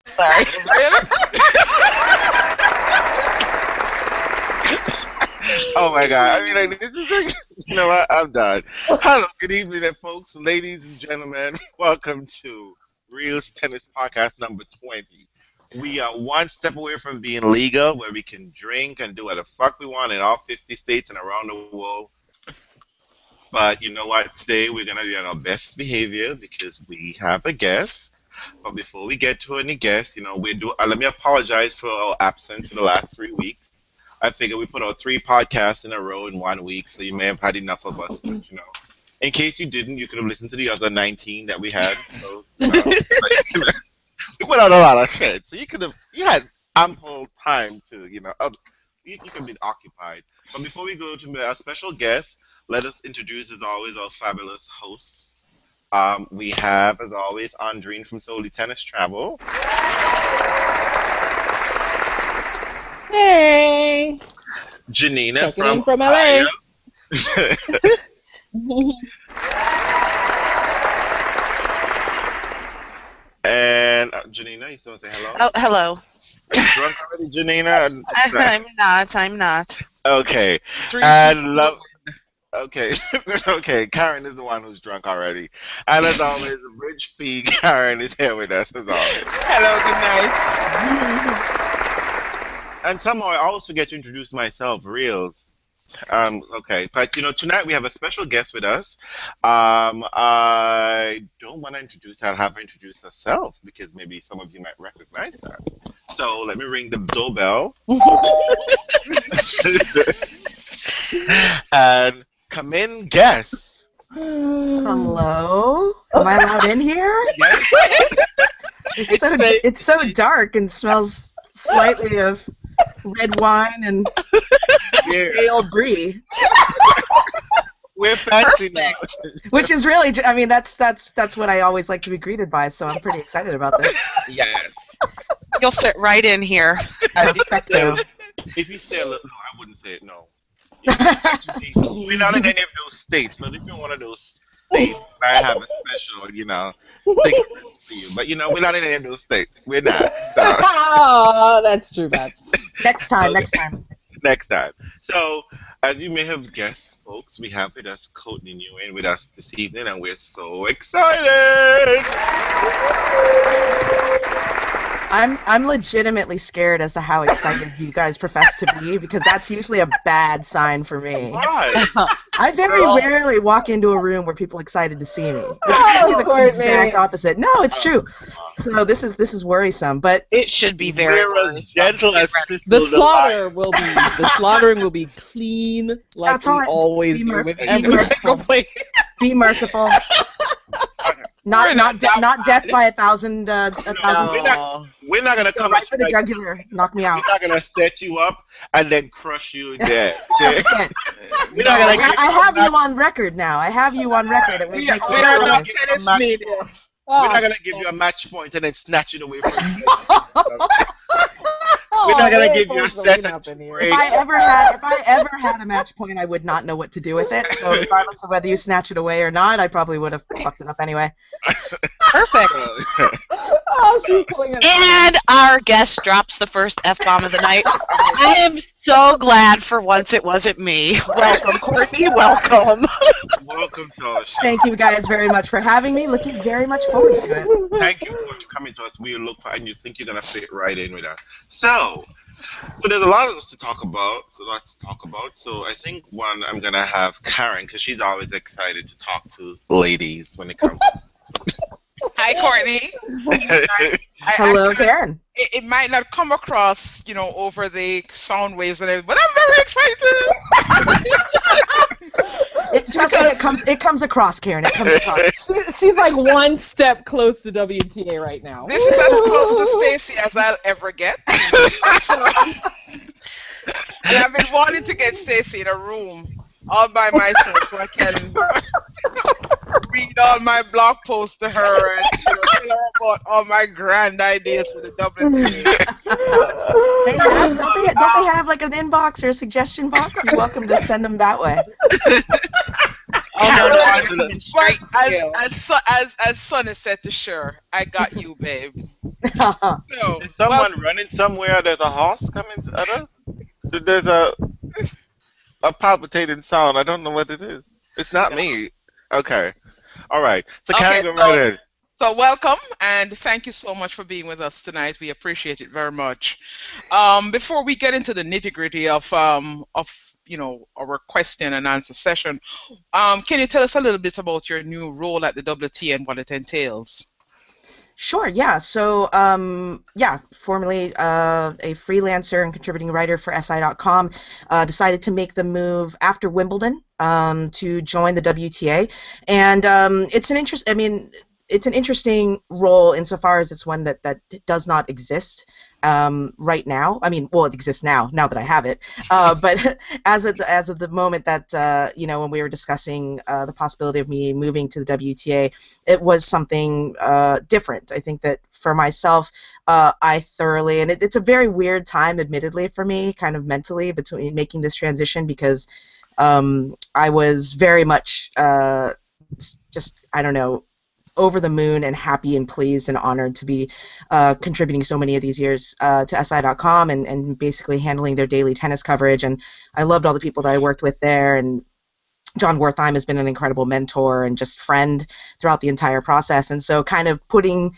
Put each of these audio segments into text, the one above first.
Sorry. Really? Oh my God! I mean, like, this is like, you know what? I'm done. Hello, good evening, folks, ladies and gentlemen. Welcome to Reel's Tennis Podcast number 20. We are one step away from being legal, where we can drink and do what the fuck we want in all 50 states and around the world. But you know what? Today we're gonna be on our best behavior because we have a guest. But before we get to any guests, let me apologize for our absence for the last 3 weeks. I figure we put out 3 podcasts in a row in 1 week, so you may have had enough of us. But, in case you didn't, you could have listened to the other 19 that we had. So, we put out a lot of shit, so you had ample time to, you could have been occupied. But before we go to our special guest, let us introduce, as always, our fabulous hosts. We have, as always, Andreen from Solely Tennis Travel. Hey. Janina from LA. And Janina, you still want to say hello? Oh, hello. Are you drunk already, Janina? I'm not. Okay. Okay. Okay, Karen is the one who's drunk already. And as always, Rich P. Karen is here with us, as always. Hello, good night. And somehow I always forget to introduce myself, Reels. Okay, but tonight we have a special guest with us. I don't want to introduce her, I'll have her introduce herself because maybe some of you might recognize her. So let me ring the doorbell. And come in, guests. Hello? Am I allowed in here? It's so dark and smells slightly of red wine and pale brie. We're fancy now. Which is really, I mean, that's what I always like to be greeted by, so I'm pretty excited about this. Yes. You'll fit right in here. I expect so. If you stay a little, no, I wouldn't say it, no. We're not in any of those states, but if you're in one of those states, I have a special, thing for you. But, we're not in any of those states. We're not. So. Oh, that's true, Matt. Next time. Next time. So, as you may have guessed, folks, we have with us Courtney Nguyen with us this evening, and we're so excited! I'm legitimately scared as to how excited you guys profess to be, because that's usually a bad sign for me. Why? I very rarely walk into a room where people are excited to see me. It's usually the exact opposite. No, it's true. So this is worrisome, but It should be very. We're as gentle as The slaughtering will be clean, like That's all we always be do merciful. with every single play. be merceful. Not death by a thousand. We're not gonna come right for the jugular. Knock me out. We're not gonna set you up and then crush you dead. Okay? We're not No, gonna I have you on record now. I have you on record. It would make you honest. We're not gonna give you a match point and then snatch it away from you. We're not gonna give you a set of If I ever had a match point, I would not know what to do with it. So regardless of whether you snatch it away or not, I probably would have fucked it up anyway. Perfect. Oh, she's pulling it. And our guest drops the first F-bomb of the night. I am so glad for once it wasn't me. Welcome, Courtney. Welcome. Welcome to our show. Thank you guys very much for having me. Looking very much forward to it. Thank you for coming to us. We look and you think you're gonna fit right in with us. So there's a lot of us to talk about. So I think one, I'm gonna have Karen, because she's always excited to talk to ladies when it comes to Hi, Courtney. Hello, Karen. It might not come across, over the sound waves and everything, but I'm very excited. It comes across, Karen. It comes across. She's like one step close to WTA right now. This is as close to Stacy as I'll ever get. And I've been wanting to get Stacy in a room all by myself so I can read all my blog posts to her and tell her about all my grand ideas for the WTA. Don't they have like an inbox or a suggestion box? You're welcome to send them that way. But as Sonny said to Cher, I got you, babe. So, Is someone running somewhere? There's a horse coming at us? There's a palpitating sound. I don't know what it is. It's not me. Okay. All right. So okay, can I go right in? so welcome and thank you so much for being with us tonight. We appreciate it very much. Before we get into the nitty-gritty of our question and answer session, can you tell us a little bit about your new role at the WT and what it entails? Sure, yeah. So, formerly a freelancer and contributing writer for SI.com, decided to make the move after Wimbledon to join the WTA. And it's an interesting role insofar as it's one that does not exist right now. I mean, well, it exists now that I have it. But as of the moment that when we were discussing the possibility of me moving to the WTA, it was something different. I think that for myself, I thoroughly, and it's a very weird time, admittedly, for me, kind of mentally, between making this transition, because I was very much just, I don't know, over the moon and happy and pleased and honored to be contributing so many of these years to SI.com and basically handling their daily tennis coverage. And I loved all the people that I worked with there, and John Wertheim has been an incredible mentor and just friend throughout the entire process. And so kind of closing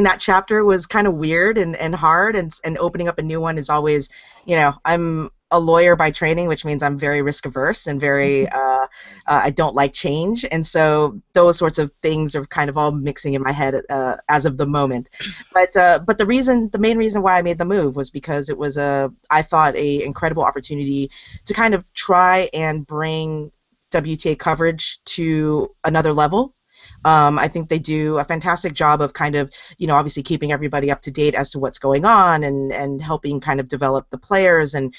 that chapter was kind of weird and hard, and opening up a new one is always, I'm a lawyer by training, which means I'm very risk averse and very I don't like change, and so those sorts of things are kind of all mixing in my head as of the moment. But the main reason why I made the move was because it was I thought a incredible opportunity to kind of try and bring WTA coverage to another level. I think they do a fantastic job of kind of, obviously keeping everybody up to date as to what's going on and helping kind of develop the players and,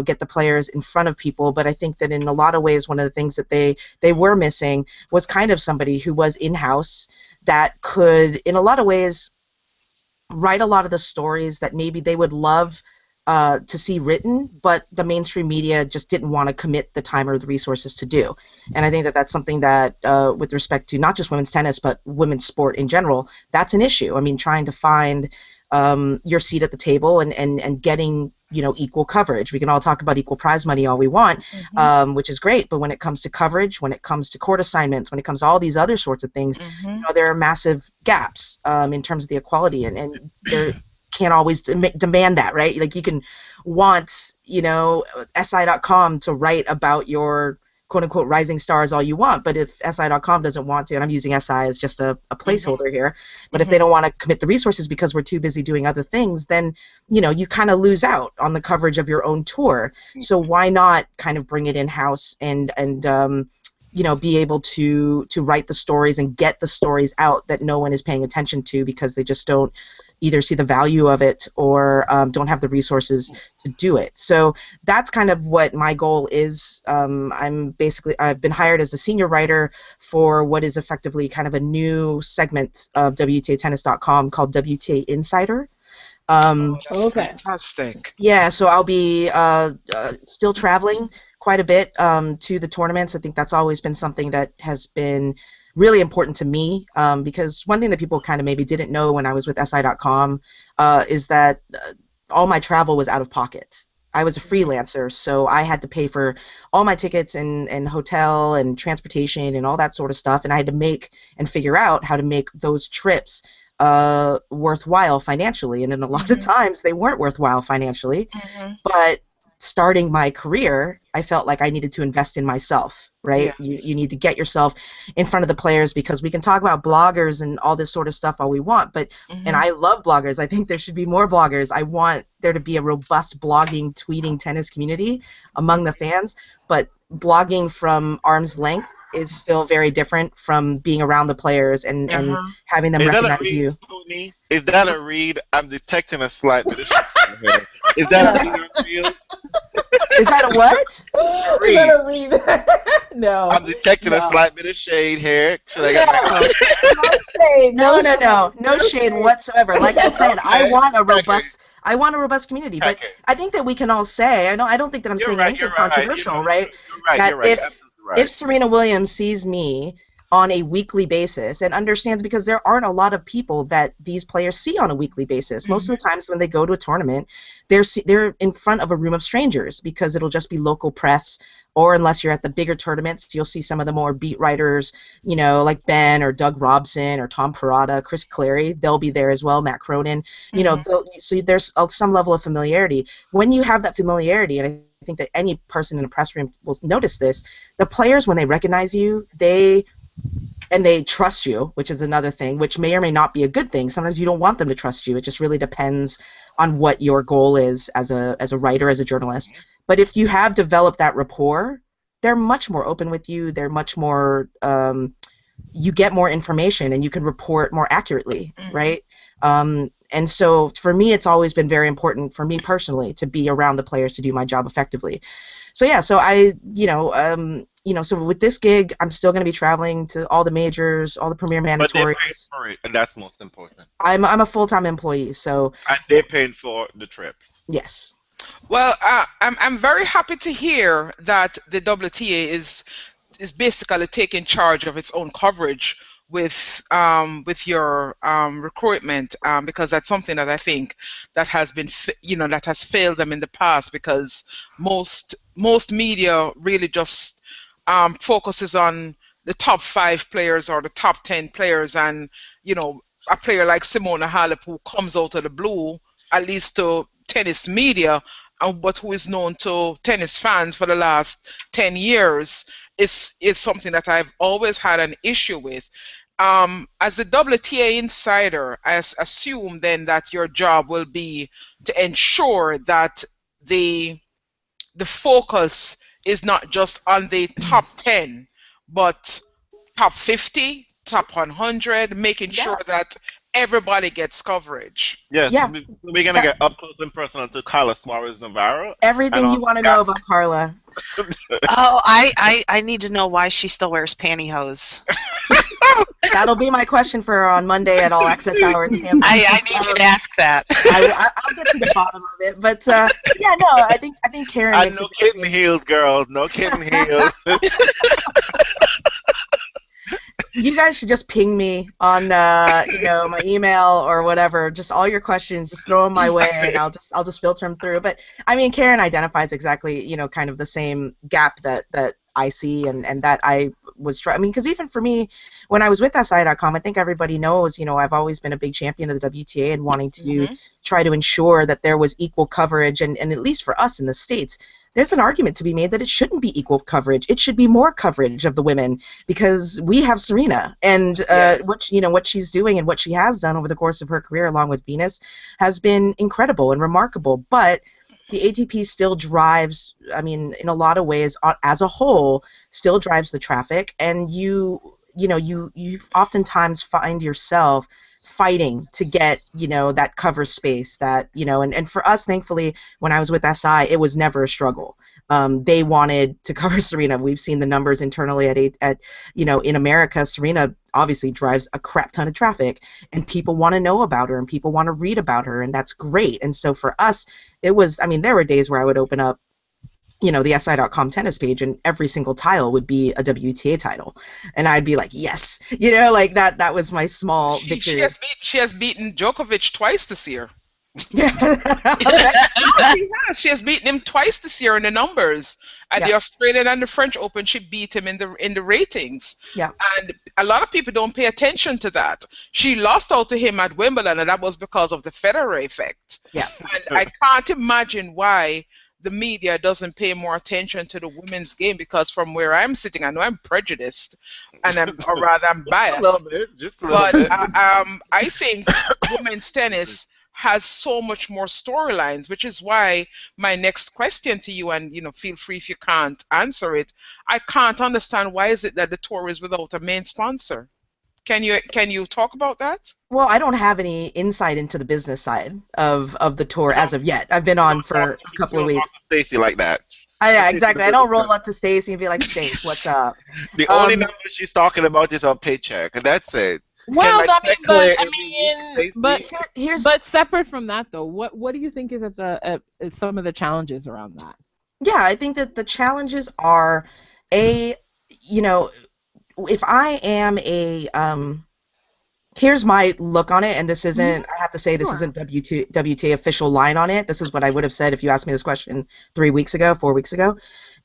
get the players in front of people. But I think that in a lot of ways, one of the things that they were missing was kind of somebody who was in-house that could, in a lot of ways, write a lot of the stories that maybe they would love to see written, but the mainstream media just didn't want to commit the time or the resources to do. And I think that that's something that, with respect to not just women's tennis, but women's sport in general, that's an issue. I mean, trying to find your seat at the table and getting, equal coverage. We can all talk about equal prize money all we want, which is great, but when it comes to coverage, when it comes to court assignments, when it comes to all these other sorts of things, there are massive gaps in terms of the equality, and there can't always demand that, right? Like, you can want, SI.com to write about your quote-unquote rising stars all you want, but if SI.com doesn't want to, and I'm using SI as just a placeholder here, but if they don't want to commit the resources because we're too busy doing other things, then, you kind of lose out on the coverage of your own tour. So why not kind of bring it in-house and be able to write the stories and get the stories out that no one is paying attention to because they just don't either see the value of it or don't have the resources to do it. So that's kind of what my goal is. I've been hired as the senior writer for what is effectively kind of a new segment of WTAtennis.com called WTA Insider. That's fantastic. Yeah, so I'll be still traveling quite a bit to the tournaments. I think that's always been something that has been really important to me, because one thing that people kind of maybe didn't know when I was with SI.com is that all my travel was out of pocket. I was a freelancer, so I had to pay for all my tickets and hotel and transportation and all that sort of stuff, and I had to make and figure out how to make those trips worthwhile financially, and in a lot of times they weren't worthwhile financially, but starting my career, I felt like I needed to invest in myself, right? Yes. You need to get yourself in front of the players, because we can talk about bloggers and all this sort of stuff all we want, but and I love bloggers. I think there should be more bloggers. I want there to be a robust blogging, tweeting tennis community among the fans, but blogging from arm's length is still very different from being around the players and having them recognize you. Courtney? Is that a read? I'm detecting a slight bit of shit here. Is that a real? Is that a what? A read. Is that a read? No. I'm detecting a slight bit of shade here. Should I get No shade whatsoever. Like I said, I want a robust community, but I think that we can all say, I don't think that I'm saying anything controversial, right? You're right. If Serena Williams sees me on a weekly basis and understands, because there aren't a lot of people that these players see on a weekly basis. Most of the times when they go to a tournament, they're in front of a room of strangers, because it'll just be local press, or unless you're at the bigger tournaments, you'll see some of the more beat writers, you know, like Ben or Doug Robson or Tom Perrotta, Chris Clary. They'll be there as well, Matt Cronin. You know, so there's some level of familiarity. When you have that familiarity, and I think that any person in a press room will notice this, the players, when they recognize you, they trust you, which is another thing, which may or may not be a good thing. Sometimes you don't want them to trust you. It just really depends on what your goal is as a writer, as a journalist. But if you have developed that rapport, they're much more open with you. They're much more, you get more information and you can report more accurately, right? And so for me, it's always been very important for me personally to be around the players to do my job effectively. So yeah, so so with this gig, I'm still going to be traveling to all the majors, all the premier mandatories. But they're paying for it, and that's most important. I'm a full-time employee, so. And they're paying for the trips. Yes. Well, I'm very happy to hear that the WTA is basically taking charge of its own coverage with your recruitment, because that's something that I think that has been that has failed them in the past, because most media really just focuses on the top 5 players or the top 10 players, and a player like Simona Halep, who comes out of the blue, at least to tennis media, but who is known to tennis fans for the last 10 years, is something that I've always had an issue with. As the WTA insider, I assume then that your job will be to ensure that the focus is not just on the top 10, but top 50, top 100, making sure that everybody gets coverage. Yes, Yeah. we're going to get up close and personal to Carla Suarez Navarro. Everything you want to know about Carla. Oh, I need to know why she still wears pantyhose. That'll be my question for her on Monday at All Access Hour at Stanford. I need you to ask that. I'll get to the bottom of it, but yeah, no, I think Karen. And no kitten heels, girls. No kitten heels. You guys should just ping me on my email or whatever. Just all your questions, just throw them my way, and I'll just filter them through. But I mean, Karen identifies exactly kind of the same gap that I see, and that I was trying. I mean, because even for me, when I was with SI.com, I think everybody knows, I've always been a big champion of the WTA and wanting to try to ensure that there was equal coverage, and at least for us in the States, there's an argument to be made that it shouldn't be equal coverage. It should be more coverage of the women, because we have Serena, and what she's doing and what she has done over the course of her career along with Venus has been incredible and remarkable. But the ATP still drives, I mean, in a lot of ways, as a whole, still drives the traffic, and you oftentimes find yourself fighting to get that cover space, that and for us, thankfully, when I was with SI, it was never a struggle. They wanted to cover Serena. We've seen the numbers internally at in America. Serena obviously drives a crap ton of traffic, and people want to know about her and people want to read about her, and that's great. And so for us, it was, I mean, there were days where I would open up the SI.com tennis page, and every single tile would be a WTA title, and I'd be like, yes, like that was my small victory. She has beaten Djokovic twice this year. Yeah. She has beaten him twice this year in the numbers. At the Australian and the French Open, she beat him in the ratings. Yeah. And a lot of people don't pay attention to that. She lost out to him at Wimbledon, and that was because of the Federer effect. Yeah. And I can't imagine why the media doesn't pay more attention to the women's game, because from where I'm sitting, I know I'm prejudiced, and I'm biased. Just a little bit. I think women's tennis has so much more storylines, which is why my next question to you, and feel free if you can't answer it, I can't understand why is it that the tour is without a main sponsor. Can you talk about that? Well, I don't have any insight into the business side of the tour as of yet. I've been on for a couple of weeks. Stacey like that. Yeah, exactly. I don't roll up to Stacey and be like, Stacey, what's up? The only number she's talking about is her paycheck, and that's it. Well, but separate from that though, what do you think is at some of the challenges around that? Yeah, I think that the challenges are if I am a here's my look on it, and this isn't, I have to say, this Sure. isn't WTA official line on it. This is what I would have said if you asked me this question 4 weeks ago,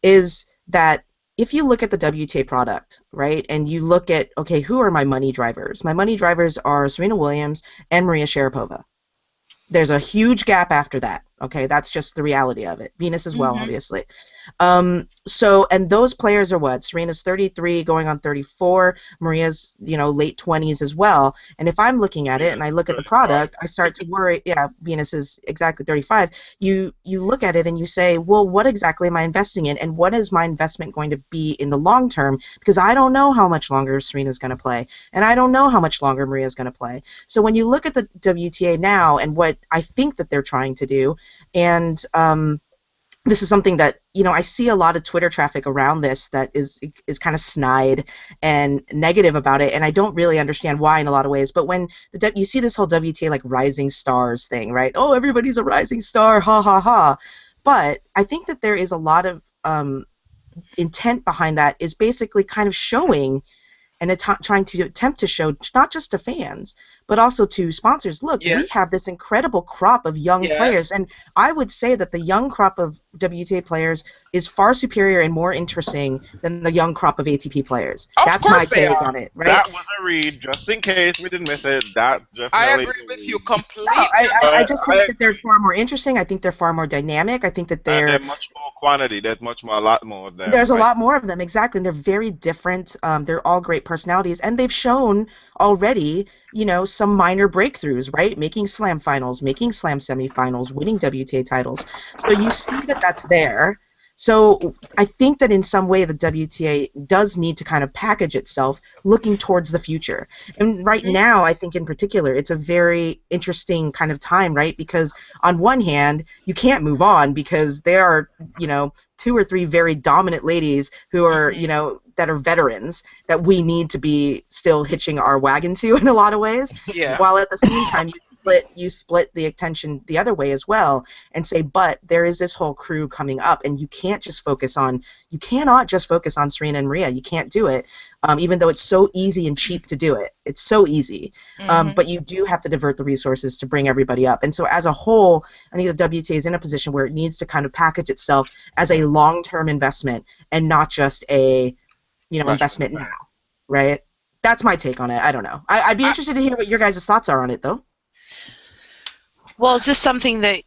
is that if you look at the WTA product, right, and you look at, okay, who are my money drivers? My money drivers are Serena Williams and Maria Sharapova. There's a huge gap after that. Okay, that's just the reality of it. Venus as well, obviously. So, and those players are what? Serena's 33, going on 34. Maria's, late 20s as well. And if I'm looking at it and I look at the product, I start to worry. Yeah, Venus is exactly 35. You look at it and you say, well, what exactly am I investing in, and what is my investment going to be in the long term? Because I don't know how much longer Serena's going to play, and I don't know how much longer Maria's going to play. So when you look at the WTA now and what I think that they're trying to do, and this is something that, I see a lot of Twitter traffic around this that is kind of snide and negative about it, and I don't really understand why in a lot of ways. But when you see this whole WTA like rising stars thing, right? Oh, everybody's a rising star, ha ha ha. But I think that there is a lot of intent behind that, is basically kind of showing and trying to attempt to show not just to fans, but also to sponsors, look, we have this incredible crop of young players. And I would say that the young crop of WTA players is far superior and more interesting than the young crop of ATP players. That's my take on it, right? That was a read, just in case we didn't miss it. That definitely. I agree with you completely. I just think that they're far more interesting. I think they're far more dynamic. I think that they're much more quantity. There's a lot more of them. There's a lot more of them, exactly. And they're very different. They're all great personalities, and they've shown already, some minor breakthroughs, right? Making Slam finals, making Slam semifinals, winning WTA titles. So you see that that's there. So I think that in some way the WTA does need to kind of package itself looking towards the future. And right now, I think in particular, it's a very interesting kind of time, right? Because on one hand, you can't move on because there are, 2 or 3 very dominant ladies who are, that are veterans that we need to be still hitching our wagon to in a lot of ways. Yeah. While at the same time, you split the attention the other way as well and say, but there is this whole crew coming up, and you cannot just focus on Serena and Maria. You can't do it, even though it's so easy and cheap to do it. It's so easy. But you do have to divert the resources to bring everybody up. And so as a whole, I think the WTA is in a position where it needs to kind of package itself as a long-term investment and not just a investment now, right? That's my take on it. I don't know. I'd be interested to hear what your guys' thoughts are on it, though. Well, is this something that,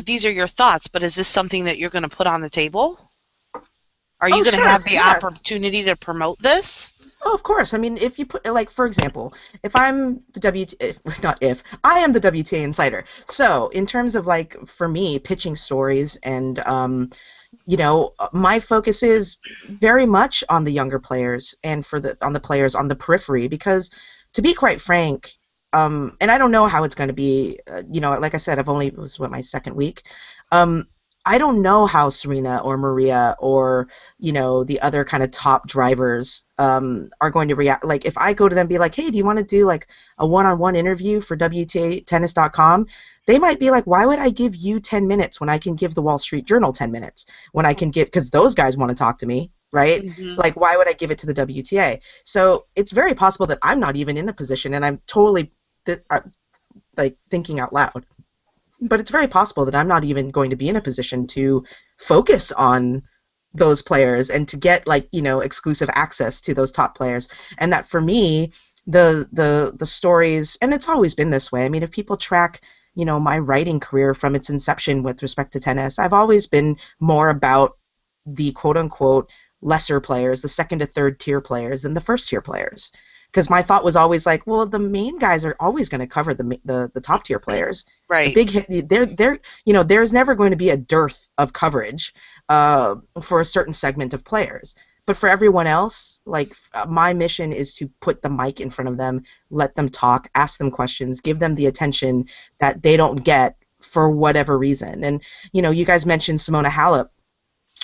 these are your thoughts, but is this something that you're going to put on the table? Are you going to have the opportunity to promote this? Oh, of course. If you put, like, for example, if I'm the I am the WTA insider. So, in terms of, like, for me, pitching stories and, my focus is very much on the younger players and on the players on the periphery, because, to be quite frank, and I don't know how it's going to be, like I said, it was my second week. I don't know how Serena or Maria or, the other kind of top drivers are going to react. Like, if I go to them and be like, hey, do you want to do, like, a one-on-one interview for WTAtennis.com? They might be like, why would I give you 10 minutes when I can give the Wall Street Journal 10 minutes? When I can because those guys want to talk to me, right? Like, why would I give it to the WTA? So it's very possible that I'm not even in a position, and I'm totally, like, thinking out loud. But it's very possible that I'm not even going to be in a position to focus on those players and to get, like, exclusive access to those top players. And that for me, the stories, and it's always been this way. If people track, my writing career from its inception with respect to tennis, I've always been more about the quote-unquote lesser players, the second to third tier players, than the first tier players. Because my thought was always like, well, the main guys are always going to cover the top tier players. Right. The big hit, there's never going to be a dearth of coverage for a certain segment of players. But for everyone else, like, my mission is to put the mic in front of them, let them talk, ask them questions, give them the attention that they don't get for whatever reason. And you guys mentioned Simona Halep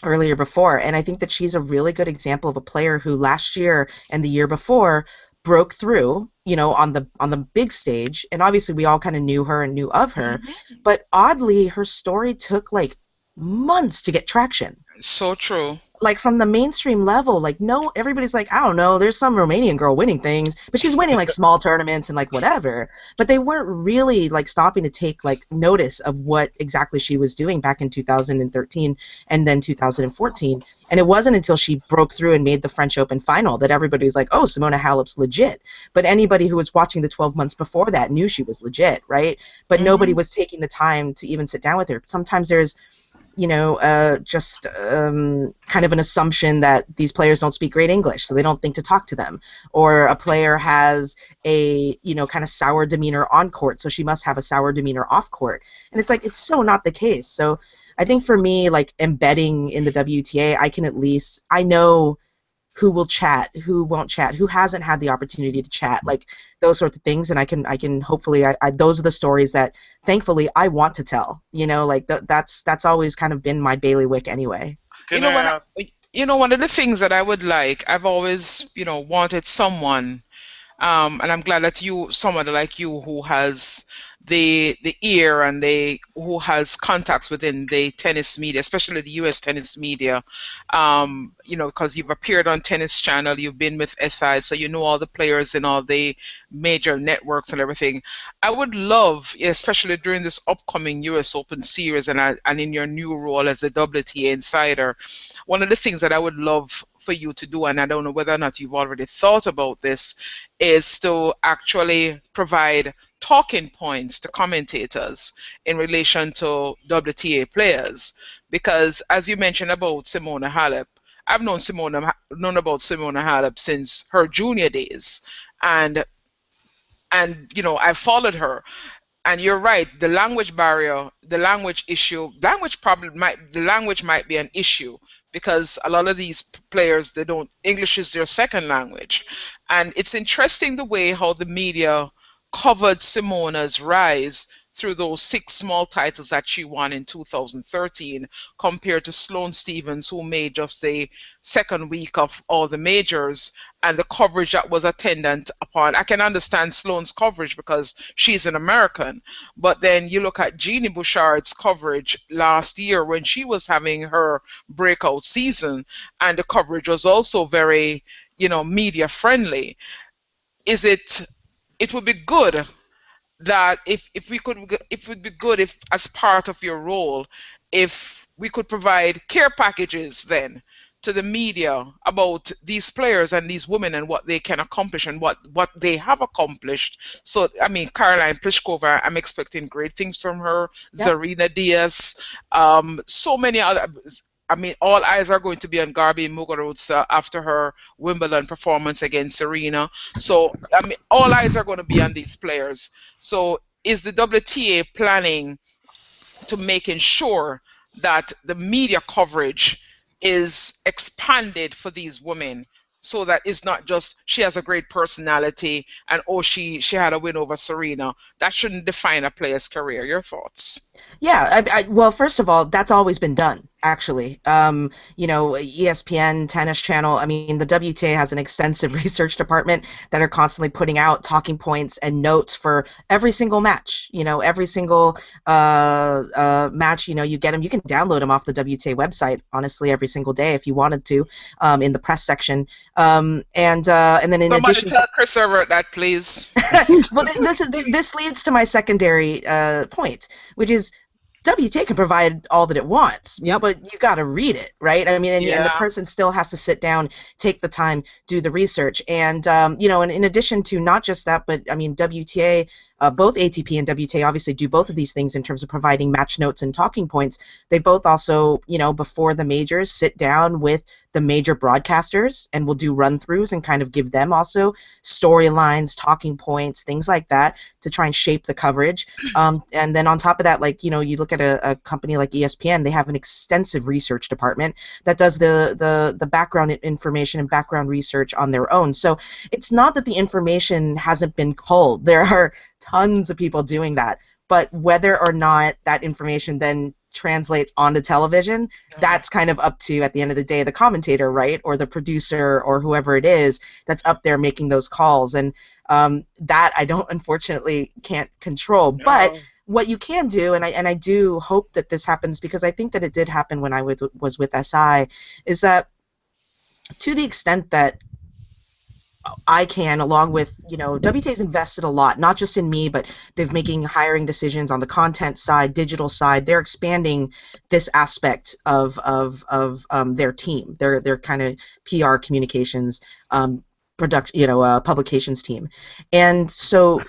earlier before, and I think that she's a really good example of a player who last year and the year before broke through, on the big stage, and obviously we all kind of knew her and knew of her, but oddly her story took, like, months to get traction. So true. like from the mainstream level, like no, everybody's like, I don't know, there's some Romanian girl winning things, but she's winning like small tournaments and like whatever. But they weren't really like stopping to take like notice of what exactly she was doing back in 2013 and then 2014. And it wasn't until she broke through and made the French Open final that everybody was like, oh, Simona Halep's legit. But anybody who was watching the 12 months before that knew she was legit, right? But nobody was taking the time to even sit down with her. Sometimes there's just kind of an assumption that these players don't speak great English, so they don't think to talk to them. Or a player has a, kind of sour demeanor on court, so she must have a sour demeanor off court. And it's like, it's so not the case. So I think for me, like embedding in the WTA, I know who will chat, who won't chat, who hasn't had the opportunity to chat, like those sorts of things, and I can hopefully, those are the stories that thankfully I want to tell. Like that's always kind of been my bailiwick anyway. One of the things that I would like, I've always, wanted someone, and I'm glad that someone like you who has the ear and who has contacts within the tennis media, especially the U.S. tennis media, because you've appeared on Tennis Channel, you've been with SI, so you know all the players in all the major networks and everything. I would love, especially during this upcoming U.S. Open Series and in your new role as a WTA insider, one of the things that I would love for you to do, and I don't know whether or not you've already thought about this, is to actually provide talking points to commentators in relation to WTA players. Because as you mentioned about Simona Halep, I've known about Simona Halep since her junior days, and I've followed her. And you're right, the language barrier, the language issue, the language might be an issue, because a lot of these players, English is their second language. And it's interesting the way how the media covered Simona's rise through those 6 small titles that she won in 2013, compared to Sloane Stephens, who made just a second week of all the majors, and the coverage that was attendant upon. I can understand Sloane's coverage because she's an American, but then you look at Genie Bouchard's coverage last year when she was having her breakout season, and the coverage was also very, media friendly. It would be good that it would be good if, as part of your role, if we could provide care packages then to the media about these players and these women and what they can accomplish and what they have accomplished. So, I mean, Caroline Pliskova, I'm expecting great things from her. Yep. Zarina Diaz, so many other. I mean, all eyes are going to be on Garbi Muguruza after her Wimbledon performance against Serena. So, I mean, all eyes are going to be on these players. So, is the WTA planning to making sure that the media coverage is expanded for these women, so that it's not just she has a great personality and she had a win over Serena? That shouldn't define a player's career. Your thoughts? Yeah, well, first of all, that's always been done, actually. ESPN, Tennis Channel, I mean, the WTA has an extensive research department that are constantly putting out talking points and notes for every single match. Every single match, you get them. You can download them off the WTA website, honestly, every single day if you wanted to, in the press section. And then in addition, tell Chris Everett that, please. Well, this leads to my secondary point, which is WTA can provide all that it wants, but you got to read it, right? I mean, and the person still has to sit down, take the time, do the research, and and in addition to not just that, but I mean, WTA, both ATP and WTA obviously do both of these things in terms of providing match notes and talking points. They both also, before the majors, sit down with the major broadcasters and will do run-throughs and kind of give them also storylines, talking points, things like that to try and shape the coverage. And then on top of that, like, you look at a company like ESPN, they have an extensive research department that does the background information and background research on their own. So it's not that the information hasn't been culled. There are tons of people doing that, but whether or not that information then translates onto television, that's kind of up to, at the end of the day, the commentator, right, or the producer or whoever it is that's up there making those calls, and that I don't, unfortunately, can't control. But what you can do, and I do hope that this happens, because I think that it did happen when I was with SI, is that to the extent that I can, along with, WTA's invested a lot, not just in me, but they've making hiring decisions on the content side, digital side. They're expanding this aspect of their team, their kind of PR communications, publications team. And so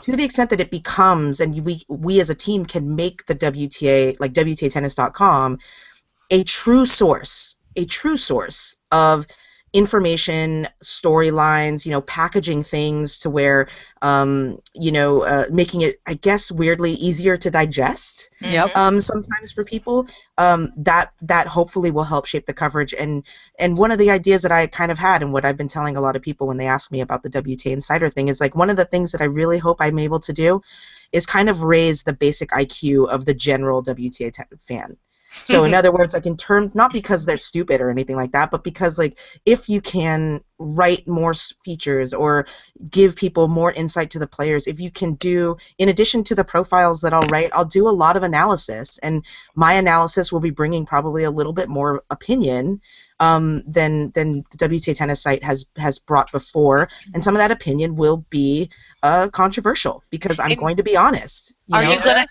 to the extent that it becomes, and we as a team can make the WTA, like WTAtennis.com, a true source of information, storylines, packaging things to where, making it, I guess, weirdly easier to digest. Yep. Sometimes for people, that hopefully will help shape the coverage. And one of the ideas that I kind of had, and what I've been telling a lot of people when they ask me about the WTA Insider thing, is like, one of the things that I really hope I'm able to do is kind of raise the basic IQ of the general WTA fan. So in other words, like, in terms, not because they're stupid or anything like that, but because, like, if you can write more features or give people more insight to the players, if you can do, in addition to the profiles that I'll write, I'll do a lot of analysis, and my analysis will be bringing probably a little bit more opinion than the WTA Tennis site has brought before, and some of that opinion will be controversial, because I'm going to be honest. Are you gonna?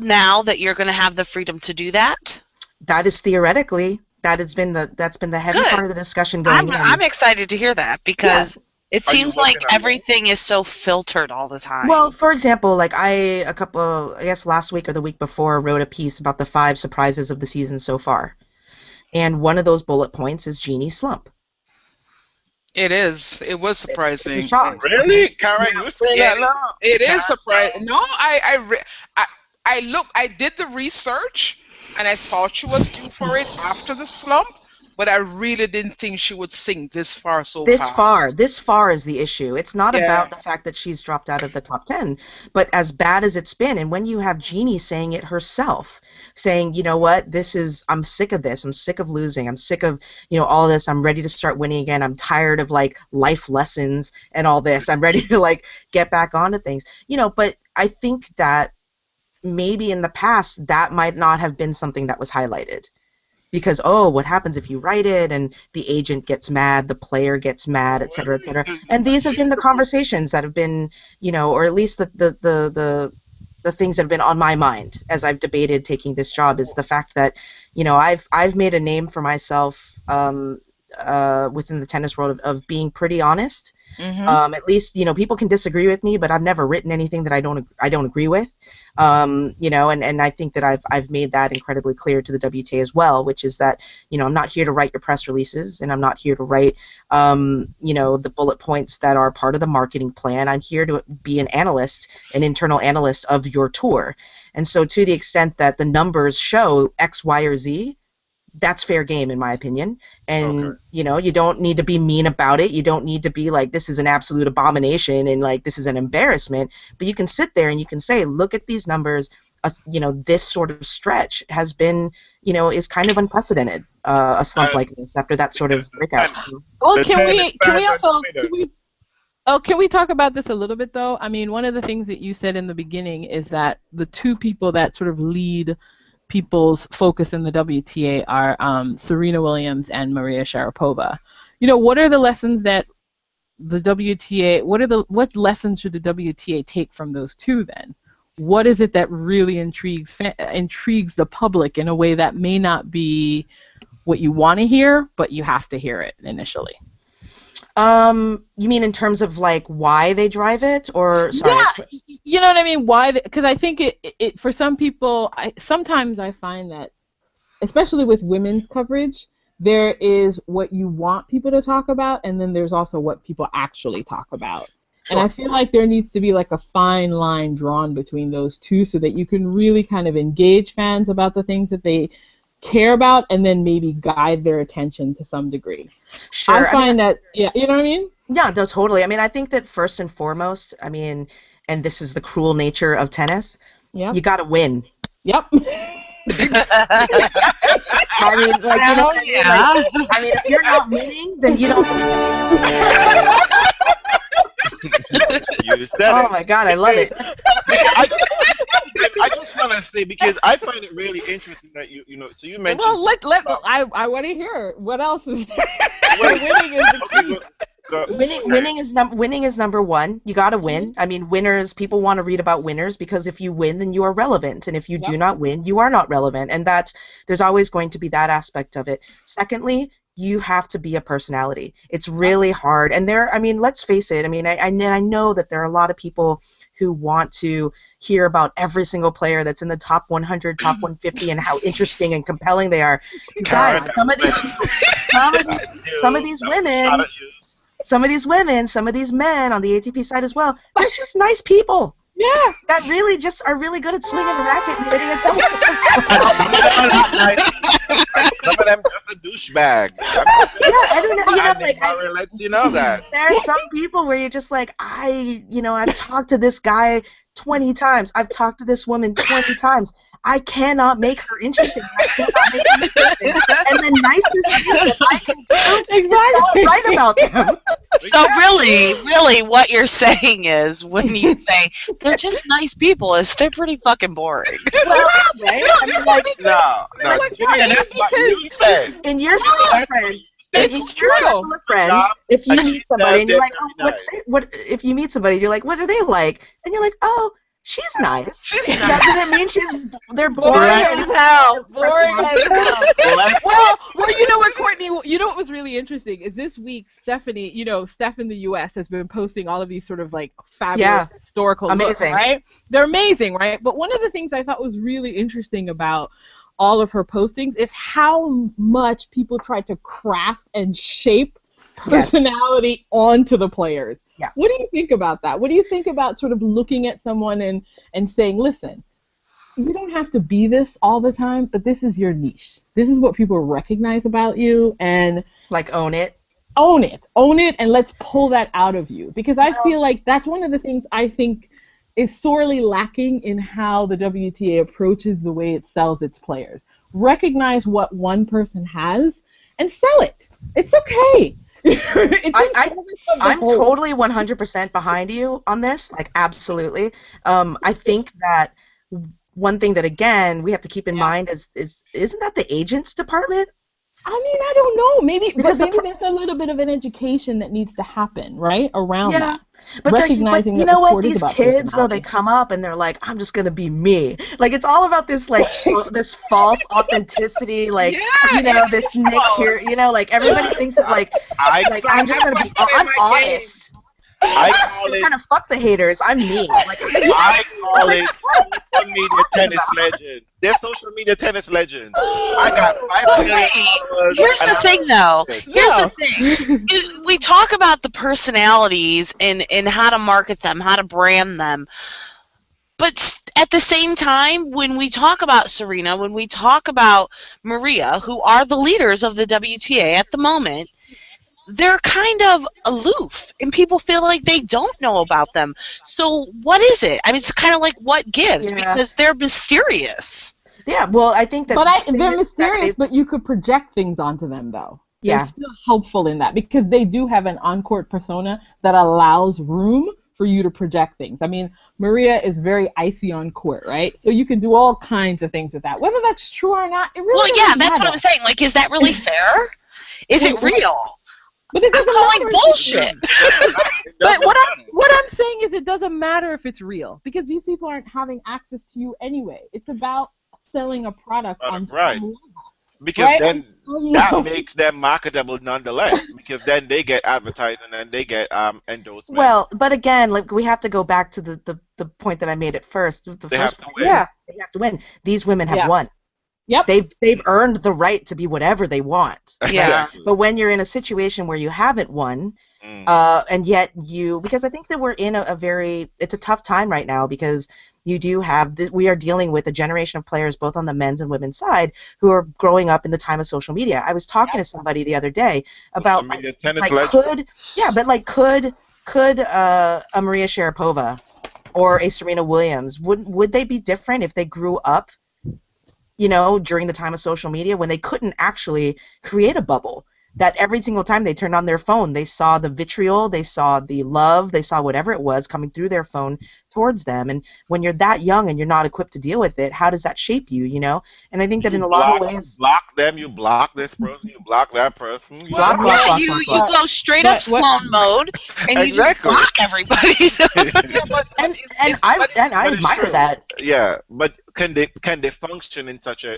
Now that you're going to have the freedom to do that? That is theoretically. That's been the heavy part of the discussion going on. I'm excited to hear that, because it seems like everything is so filtered all the time. Well, for example, like I guess last week or the week before, wrote a piece about the 5 surprises of the season so far, and one of those bullet points is Genie's slump. It is. It was surprising. It's a shock. Really, Karen? You saying that now? It is surprising. No, I did the research, and I thought she was due for it after the slump, but I really didn't think she would sink this far fast. This far is the issue. It's not about the fact that she's dropped out of the top 10, but as bad as it's been, and when you have Genie saying it herself, saying, you know what, I'm sick of this, I'm sick of losing, I'm sick of, all this, I'm ready to start winning again, I'm tired of, like, life lessons and all this, I'm ready to, like, get back onto things, but I think that maybe in the past that might not have been something that was highlighted. Because, what happens if you write it and the agent gets mad, the player gets mad, et cetera, et cetera. And these have been the conversations that have been, or at least the things that have been on my mind as I've debated taking this job, is the fact that, I've made a name for myself within the tennis world of being pretty honest. Mm-hmm. At least, people can disagree with me, but I've never written anything that I don't agree with. And I think that I've made that incredibly clear to the WTA as well, which is that, I'm not here to write your press releases, and I'm not here to write, the bullet points that are part of the marketing plan. I'm here to be an internal analyst of your tour. And so to the extent that the numbers show X, Y, or Z, that's fair game, in my opinion. And, you don't need to be mean about it. You don't need to be like, this is an absolute abomination and, like, this is an embarrassment. But you can sit there and you can say, look at these numbers. This sort of stretch has been, is kind of unprecedented, a slump like this after that sort of breakout. Well, can we talk about this a little bit, though? I mean, one of the things that you said in the beginning is that the two people that sort of lead people's focus in the WTA are Serena Williams and Maria Sharapova. What are the lessons that the WTA? What lessons should the WTA take from those two then? What is it that really intrigues the public in a way that may not be what you want to hear, but you have to hear it initially? You mean in terms of, like, why they drive it, or sorry? Yeah, you know what I mean. Why? Because I think it for some people, sometimes I find that, especially with women's coverage, there is what you want people to talk about, and then there's also what people actually talk about. Sure. And I feel like there needs to be, like, a fine line drawn between those two, so that you can really kind of engage fans about the things that they care about, and then maybe guide their attention to some degree. Sure. I find that, yeah, you know what I mean? Yeah, no, totally. I mean, I think that first and foremost, I mean, and this is the cruel nature of tennis, you got to win. Yep. I mean, like, I mean, if you're not winning, then you don't. You said oh my God, I love it. I just want to say, because I find it really interesting that you know. So you mentioned. Well, I want to hear what else is there. Wait, Winning is the okay, key. Winning is number one. You got to win. I mean, winners. People want to read about winners because if you win, then you are relevant, and if you do not win, you are not relevant. And there's always going to be that aspect of it. Secondly, you have to be a personality. It's really hard. And I mean, let's face it. I mean, I know that there are a lot of people who want to hear about every single player that's in the top 100, top 150, and how interesting and compelling they are. Guys, some of these women, some of these men on the ATP side as well, they're just nice people. Yeah, that really just are really good at swinging a racket and hitting a tennis. Some of them just a douchebag. Yeah, I don't know. Lets you know that. There are some people where you're just like, I've talked to this guy 20 times. I've talked to this woman 20 times. I cannot make her interesting. I cannot make her interesting. And the nicest thing that I can do is not write about them. So really, what you're saying is, when you say they're just nice people, is they're pretty fucking boring. Well, right? I mean, like, no, that's what you said. In your circle of friends, if you meet somebody and you're like, oh, if you meet somebody, you're like, what are they like? And you're like, oh, she's nice. Doesn't it mean they're boring as hell? Boring as hell. Well, you know what, Courtney? You know what was really interesting is this week, Stephanie, Steph in the U.S. has been posting all of these sort of like fabulous historical looks, right? They're amazing, right? But one of the things I thought was really interesting about all of her postings is how much people try to craft and shape personality onto the players. Yeah. What do you think about that? What do you think about sort of looking at someone and saying, listen, you don't have to be this all the time, but this is your niche. This is what people recognize about you, and like own it, and let's pull that out of you. Because I feel like that's one of the things I think is sorely lacking in how the WTA approaches the way it sells its players. Recognize what one person has and sell it. It's okay. I'm totally 100% behind you on this, like absolutely. I think that one thing that, again, we have to keep in mind is isn't that the agent's department? I mean, I don't know. Maybe there's a little bit of an education that needs to happen, right, around that. But recognizing you know what? These kids, though, they come up and they're like, I'm just going to be me. Like, it's all about this, like, this false authenticity, like, this Nick here, like, everybody thinks that, like I'm just going to be, I'm honest. I call it. Kind of fuck the haters. I'm me. Like, I call it social media tennis legend. They're social media tennis legend. I got 5 million followers. Here's the thing, though. Here's the thing. We talk about the personalities and how to market them, how to brand them. But at the same time, when we talk about Serena, when we talk about Maria, who are the leaders of the WTA at the moment, they're kind of aloof, and people feel like they don't know about them. So what is it? I mean, it's kind of like what gives, because they're mysterious. Yeah, well, I think that... But they're mysterious, but you could project things onto them, though. Yeah. They're still helpful in that, because they do have an on-court persona that allows room for you to project things. I mean, Maria is very icy on court, right? So you can do all kinds of things with that. Whether that's true or not, it really doesn't matter. That's what I'm saying. Like, is that really fair? Is it real? But it doesn't matter. Bullshit. But what I'm saying is, it doesn't matter if it's real, because these people aren't having access to you anyway. It's about selling a product on some level. Because then that makes them marketable nonetheless, because then they get advertising and they get endorsement. Well, but again, like, we have to go back to the point that I made at first. They have to win. These women have won. Yep. They've earned the right to be whatever they want. Yeah. But when you're in a situation where you haven't won, and yet because I think that we're in it's a tough time right now, because you do have we are dealing with a generation of players, both on the men's and women's side, who are growing up in the time of social media. I was talking to somebody the other day about could a Maria Sharapova or a Serena Williams, would they be different if they grew up, during the time of social media, when they couldn't actually create a bubble, that every single time they turned on their phone, they saw the vitriol, they saw the love, they saw whatever it was coming through their phone towards them. And when you're that young and you're not equipped to deal with it, how does that shape you, you know? And I think that in a lot of ways... block them, you block this person, you block that person. You Block, block- block, you block. go straight up What- Sloan mode, and you just Exactly. block everybody. Yeah, but And it's- I but it's admire true. that. Yeah, but can they function in such a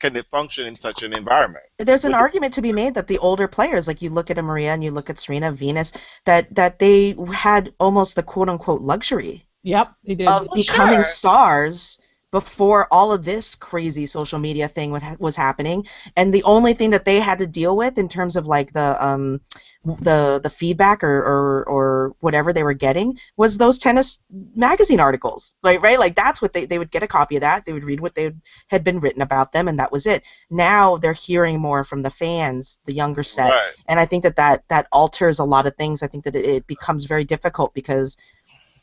can they function in such an environment? There's an With- argument to be made that the older players, like you look at a Maria and you look at Serena, Venus, that they had almost the quote-unquote luxury Yep, they did. of Well, becoming sure. stars before all of this crazy social media thing was happening, and the only thing that they had to deal with in terms of like the feedback or whatever they were getting was those tennis magazine articles, right? Like that's what they would get a copy of that, they would read what they had been written about them, and that was it. Now they're hearing more from the fans, the younger set, Right. and I think that alters a lot of things. I think that it becomes very difficult because,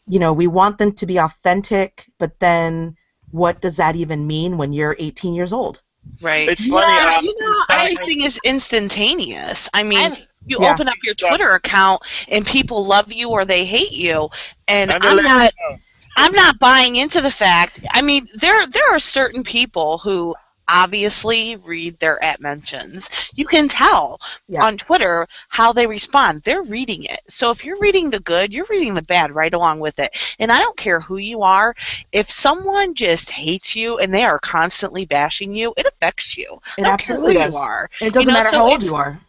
you know, we want them to be authentic, but then what does that even mean when you're 18 years old? Right. It's funny. Yeah, you know, Everything is instantaneous. I mean, And- you Yeah. open up your Twitter account and people love you or they hate you, and And they I'm let not. you know. I'm not buying into the fact. I mean, there are certain people who obviously read their at mentions. You can tell Yeah. on Twitter how they respond. They're reading it. So if you're reading the good, you're reading the bad right along with it. And I don't care who you are. If someone just hates you and they are constantly bashing you, it affects you. It I don't absolutely care who does. you are. And it doesn't You know, matter so how old it's- you are.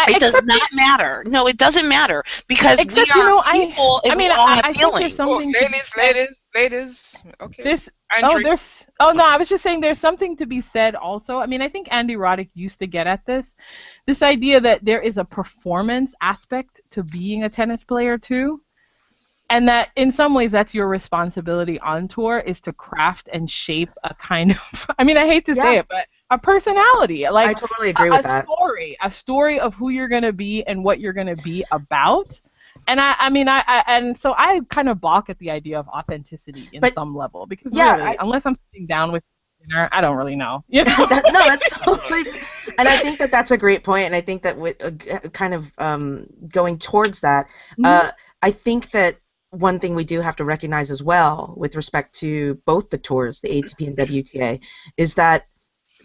It does not matter. No, it doesn't matter because Except, we you are know, people and I mean, we all I have think there's feelings. something to be ladies. Okay. This Andrew. no, I was just saying there's something to be said also. I mean, I think Andy Roddick used to get at this idea that there is a performance aspect to being a tennis player too, and that in some ways that's your responsibility on tour is to craft and shape a kind of, I mean, I hate to say Yeah. it, but a personality, like I totally agree with that. a story of who you're gonna be and what you're gonna be about. And and so I kind of balk at the idea of authenticity in But- some level because Yeah, really, unless I'm sitting down with dinner, I don't really know. You know? That's totally, and I think that that's a great point, and I think that with kind of going towards that, I think that one thing we do have to recognize as well with respect to both the tours, the ATP and WTA, is that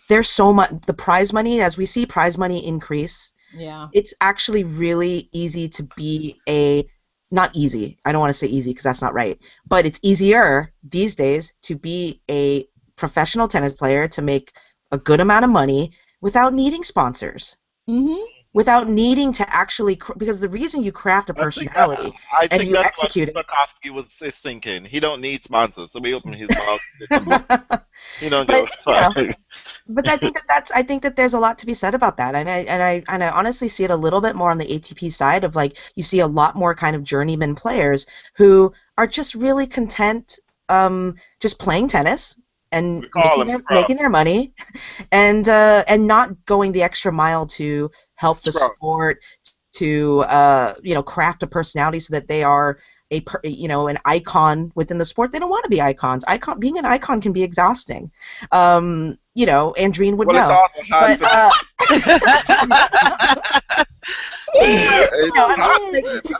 there's so much, the prize money, as we see prize money increase, Yeah. it's actually really easy to be not easy, I don't want to say easy because that's not right, but it's easier these days to be a professional tennis player, to make a good amount of money without needing sponsors, Mm-hmm. without needing to actually, because the reason you craft a personality I and think you that's execute it. what Tarkovsky was thinking. He don't need sponsors, so we open his mouth. He don't But, give a fuck. But I think that there's a lot to be said about that, and I honestly see it a little bit more on the ATP side of, like, you see a lot more kind of journeyman players who are just really content just playing tennis and We call them scrubs. making their money, and not going the extra mile to help the Scrub. sport, to craft a personality so that they are an icon within the sport. They don't want to be icons. Being an icon can be exhausting. Andreen would Well, it's know. also hard But It's hard.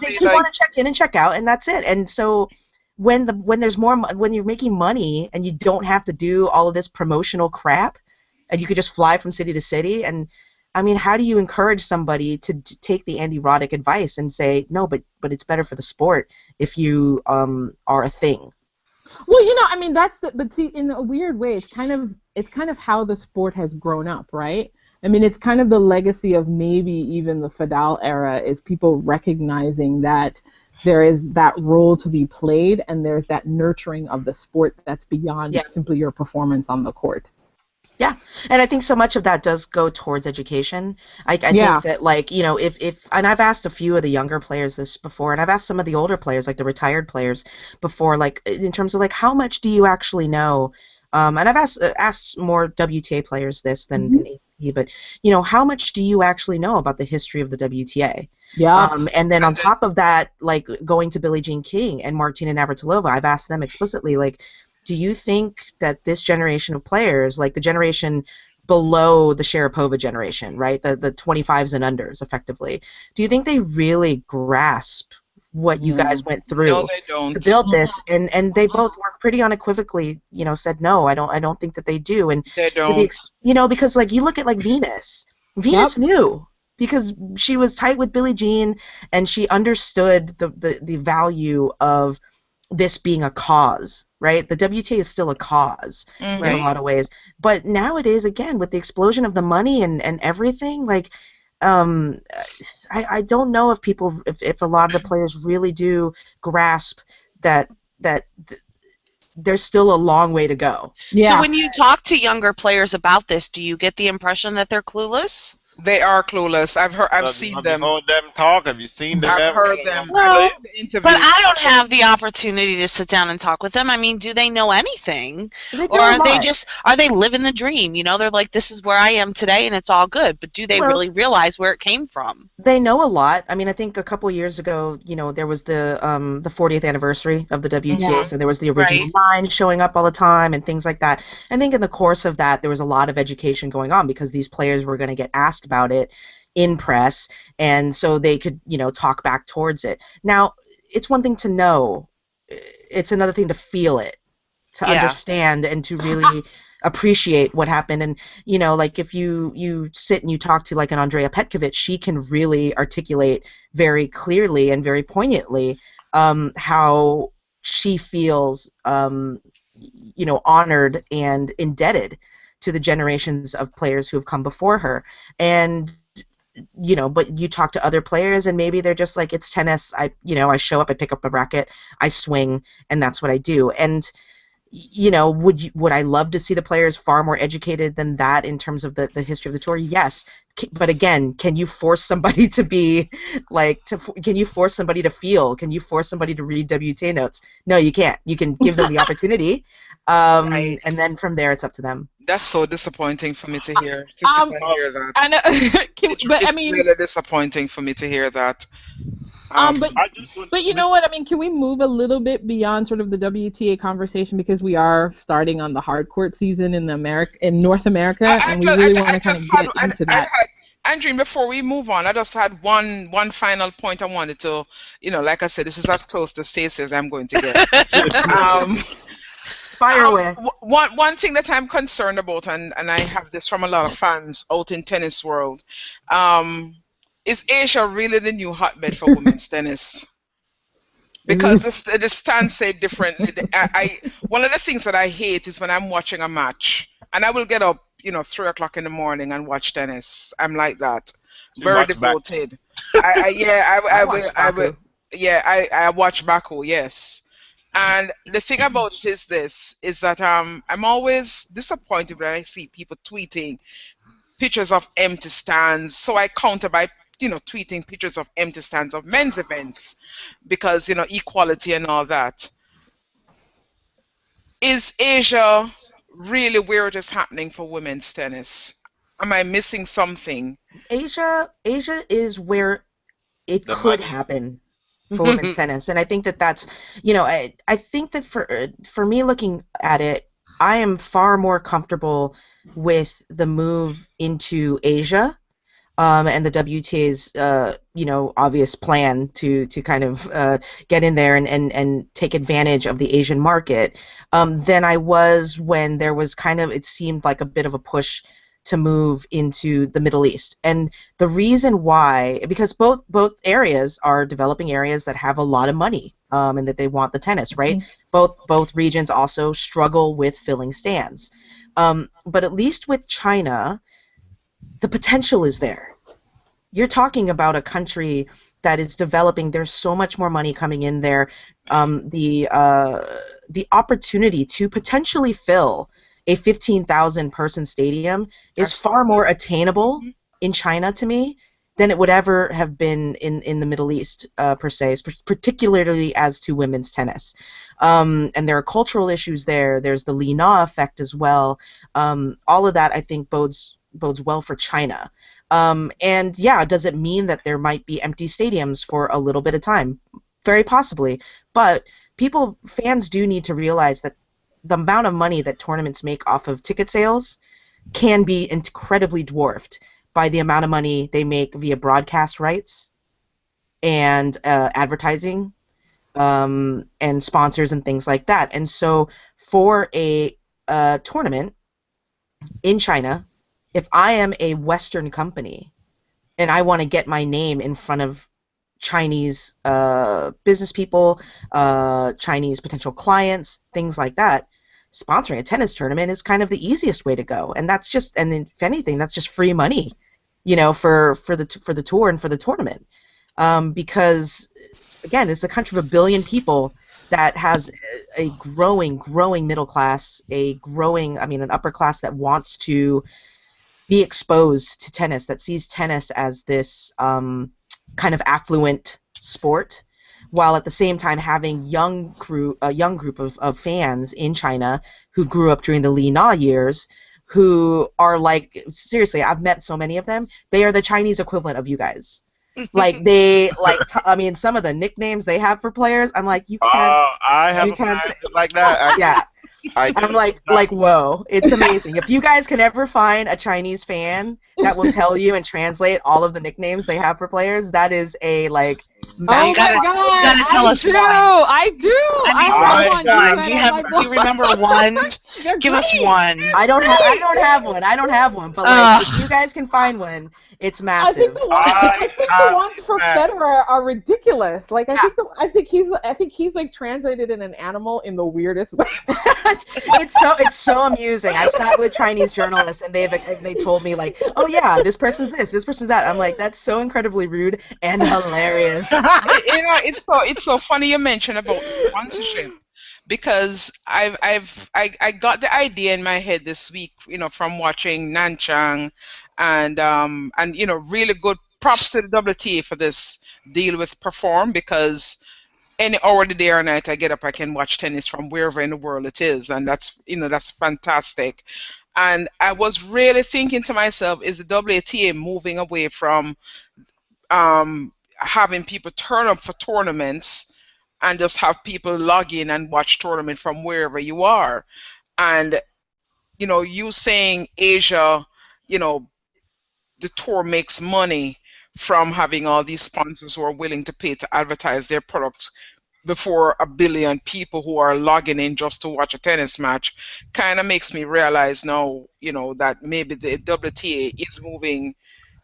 they just want to check in and check out, and that's it. And so when there's more, when you're making money and you don't have to do all of this promotional crap, and you could just fly from city to city, and I mean, how do you encourage somebody to take the Andy Roddick advice and say, no, but it's better for the sport if you are a thing? Well, I mean, but see, in a weird way, it's kind of how the sport has grown up, right? I mean, it's kind of the legacy of maybe even the Fadal era, is people recognizing that there is that role to be played, and there's that nurturing of the sport that's beyond simply your performance on the court. Yeah, and I think so much of that does go towards education. I think that, like, if and I've asked a few of the younger players this before, and I've asked some of the older players, like the retired players, before, like, in terms of, like, how much do you actually know? And I've asked more WTA players this than ATP, but, how much do you actually know about the history of the WTA? Yeah. And then on top of that, like, going to Billie Jean King and Martina Navratilova, I've asked them explicitly, like, do you think that this generation of players, like the generation below the Sharapova generation, right, the 25s and unders, effectively, do you think they really grasp what you guys went through No, they don't. to build this, and they both were pretty unequivocally, said no, I don't think that they do, and They don't. because like you look at like Venus knew, because she was tight with Billie Jean, and she understood the value of this being a cause, right? The WTA is still a cause in a lot of ways, but nowadays, again, with the explosion of the money and everything, like, I don't know if people, if a lot of the players really do grasp that there's still a long way to go. So when you talk to younger players about this, do you get the impression that they're clueless? They are clueless. I've seen them. Have you heard them talk? Have you seen them? I've heard them. Well, I've seen the interviews. but I don't have the opportunity to sit down and talk with them. I mean, do they know anything? They do Or a lot. are they living the dream? They're like, this is where I am today and it's all good. But do they really realize where it came from? They know a lot. I mean, I think a couple years ago, there was the 40th anniversary of the WTA, so there was the original line showing up all the time and things like that. I think in the course of that, there was a lot of education going on because these players were going to get asked about it in press, and so they could, talk back towards it. Now, it's one thing to know. It's another thing to feel it, to understand, and to really appreciate what happened. And like if you sit and you talk to like an Andrea Petkovic, she can really articulate very clearly and very poignantly how she feels honored and indebted to the generations of players who have come before her. And but you talk to other players and maybe they're just like, it's tennis. I show up, I pick up a racket, I swing, and that's what I do. And would I love to see the players far more educated than that in terms of the history of the tour? Yes. But again, can you force somebody to be like, can you force somebody to feel? Can you force somebody to read WTA notes? No, you can't. You can give them the opportunity. And then from there, it's up to them. That's so disappointing for me to hear. Just to hear that. I know. It's really disappointing for me to hear that. But you know what? I mean, can we move a little bit beyond sort of the WTA conversation, because we are starting on the hard court season in North America, and we really want to kind of get into that. Andrew, before we move on, I just had one final point I wanted to, like I said, this is as close to Stacey as I'm going to get. Fire away. One thing that I'm concerned about, and I have this from a lot of fans out in tennis world, is Asia really the new hotbed for women's tennis? Because the stands say differently. One of the things that I hate is when I'm watching a match, and I will get up, 3 o'clock in the morning and watch tennis. I'm like that, very devoted. I watch Baku, yes. And the thing about it is this, is that I'm always disappointed when I see people tweeting pictures of empty stands. So I counter by tweeting pictures of empty stands of men's events because, equality and all that. Is Asia really where it is happening for women's tennis? Am I missing something? Asia is where it could happen for women's tennis. And I think that's, I think that for me looking at it, I am far more comfortable with the move into Asia. And the WTA's, obvious plan to kind of get in there and take advantage of the Asian market than I was when there was it seemed like a bit of a push to move into the Middle East. And the reason why, because both areas are developing areas that have a lot of money and that they want the tennis, right? Mm-hmm. Both regions also struggle with filling stands. But at least with China, the potential is there. You're talking about a country that is developing. There's so much more money coming in there. The opportunity to potentially fill a 15,000 person stadium is far more attainable in China to me than it would ever have been in the Middle East per se, particularly as to women's tennis. And there are cultural issues there. There's the Li Na effect as well. All of that I think bodes well for China. And yeah, does it mean that there might be empty stadiums for a little bit of time? Very possibly. But fans do need to realize that the amount of money that tournaments make off of ticket sales can be incredibly dwarfed by the amount of money they make via broadcast rights. and advertising and sponsors and things like that. And so for a tournament in China, if I am a Western company and I want to get my name in front of Chinese business people, Chinese potential clients, things like that, sponsoring a tennis tournament is kind of the easiest way to go. And that's just, and then if anything, that's just free money, you know, for the tour and for the tournament, because again, it's a country of 1 billion people that has a growing middle class, an upper class that wants to be exposed to tennis, that sees tennis as this kind of affluent sport, while at the same time having a young group of fans in China who grew up during the Li Na years, who are like, seriously, I've met so many of them. They are the Chinese equivalent of you guys. Like some of the nicknames they have for players, I'm like, you can't. I have a friend like that. Yeah. I'm like, whoa, it's amazing. If you guys can ever find a Chinese fan that will tell you and translate all of the nicknames they have for players, that is a like. Oh my God! You gotta tell us one. I do. I have one. Do you remember one? Give us one. I don't have one. But like, if you guys can find one, it's massive. I think the ones for Federer are ridiculous. Like I think he's like translated in an animal in the weirdest way. It's so amusing. I sat with Chinese journalists and they told me like, oh yeah, this person's this person's that. I'm like, that's so incredibly rude and hilarious. You know, it's so funny you mentioned about sponsorship, because I got the idea in my head this week, you know, from watching Nanchang, and you know, really good props to the WTA for this deal with Perform, because any hour of the day or night I get up, I can watch tennis from wherever in the world it is, and that's, you know, that's fantastic. And I was really thinking to myself, is the WTA moving away from having people turn up for tournaments and just have people log in and watch tournament from wherever you are? And, you know, you saying Asia, you know, the tour makes money from having all these sponsors who are willing to pay to advertise their products before 1 billion people who are logging in just to watch a tennis match, kind of makes me realize now, you know, that maybe the WTA